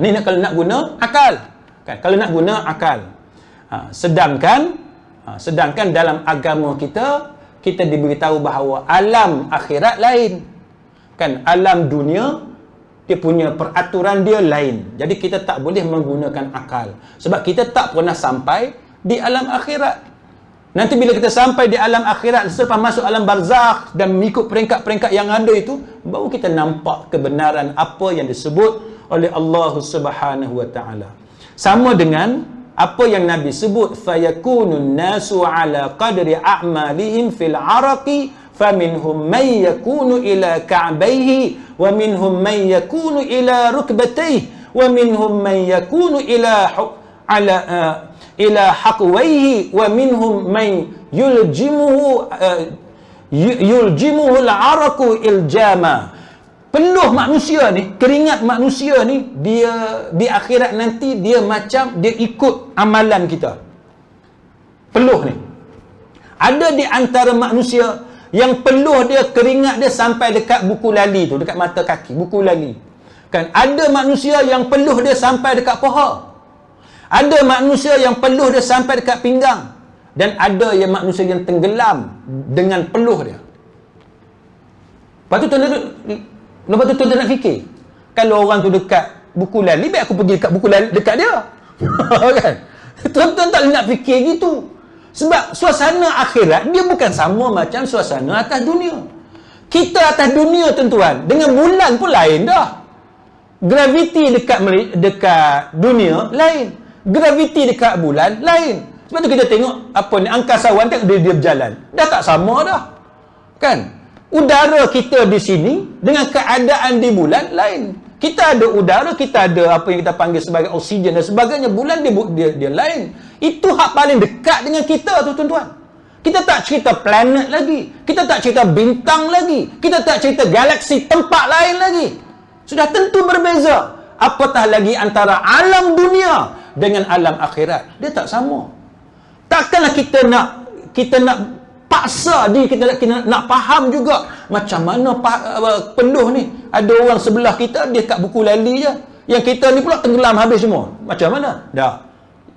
Ni kalau nak guna akal. Kan? Kalau nak guna akal. Sedangkan dalam agama kita diberitahu bahawa alam akhirat lain. Kan? Alam dunia, dia punya peraturan dia lain. Jadi kita tak boleh menggunakan akal. Sebab kita tak pernah sampai di alam akhirat. Nanti bila kita sampai di alam akhirat, selepas masuk alam barzakh dan mengikut peringkat-peringkat yang ada itu, baru kita nampak kebenaran apa yang disebut oleh Allah Subhanahu wa taala. Sama dengan apa yang Nabi sebut, fayakunun nasu ala qadri a'malihim fil araqi faminhum man yakunu ila ka'bayhi wa minhum man yakunu ila rukbatayhi wa minhum man yakunu ila ila haqwayhi wa minhum man yuljimuhu al-'araqu iljama. Peluh manusia ni, keringat manusia ni, dia di akhirat nanti dia macam dia ikut amalan kita. Peluh ni. Ada di antara manusia yang peluh dia, keringat dia sampai dekat buku lali tu, dekat mata kaki, buku lali. Kan ada manusia yang peluh dia sampai dekat paha. Ada manusia yang peluh dia sampai dekat pinggang. Dan ada yang manusia yang tenggelam dengan peluh dia. Lepas tu tuan-tuan nak fikir, kalau orang tu dekat buku lali, baik aku pergi dekat buku lali dekat dia. Kan? Tuan-tuan tak nak fikir gitu. Sebab suasana akhirat dia bukan sama macam suasana atas dunia. Kita atas dunia tuan-tuan, dengan bulan pun lain dah. Graviti dekat dunia lain. Graviti dekat bulan lain. Sebab tu kita tengok apa ni, angkasawan tengok dia berjalan. Dah tak sama dah. Kan? Udara kita di sini dengan keadaan di bulan lain. Kita ada udara, kita ada apa yang kita panggil sebagai oksigen dan sebagainya. Bulan dia lain. Itu hak paling dekat dengan kita tu tuan-tuan. Kita tak cerita planet lagi. Kita tak cerita bintang lagi. Kita tak cerita galaksi tempat lain lagi. Sudah tentu berbeza. Apatah lagi antara alam dunia dengan alam akhirat. Dia tak sama. Takkanlah kita nak paksa diri kita nak faham juga macam mana peluh ni. Ada orang sebelah kita, dia kat buku lali je. Yang kita ni pula tenggelam habis semua. Macam mana? Dah.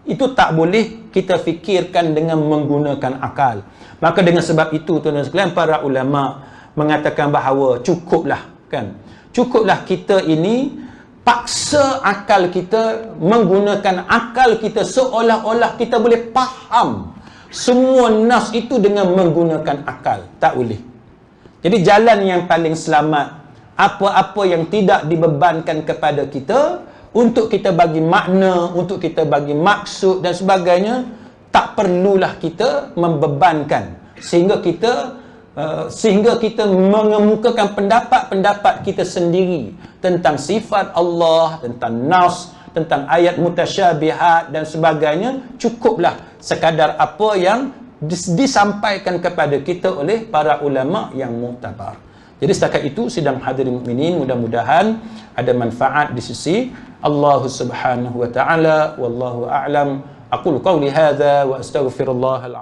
Itu tak boleh kita fikirkan dengan menggunakan akal. Maka dengan sebab itu tuan-tuan sekalian, para ulama mengatakan bahawa cukuplah, kan? Cukuplah kita ini paksa akal kita, menggunakan akal kita seolah-olah kita boleh faham semua nas itu dengan menggunakan akal. Tak boleh. Jadi jalan yang paling selamat, apa-apa yang tidak dibebankan kepada kita, untuk kita bagi makna, untuk kita bagi maksud dan sebagainya, tak perlulah kita membebankan sehingga kita mengemukakan pendapat-pendapat kita sendiri tentang sifat Allah, tentang nas, tentang ayat mutasyabihat dan sebagainya. Cukuplah sekadar apa yang disampaikan kepada kita oleh para ulama yang muktabar. Jadi setakat itu sidang hadirin mukminin, mudah-mudahan ada manfaat di sisi Allah Subhanahu wa taala. Wallahu a'lam. Aqulu qawli hadza wa astaghfirullahal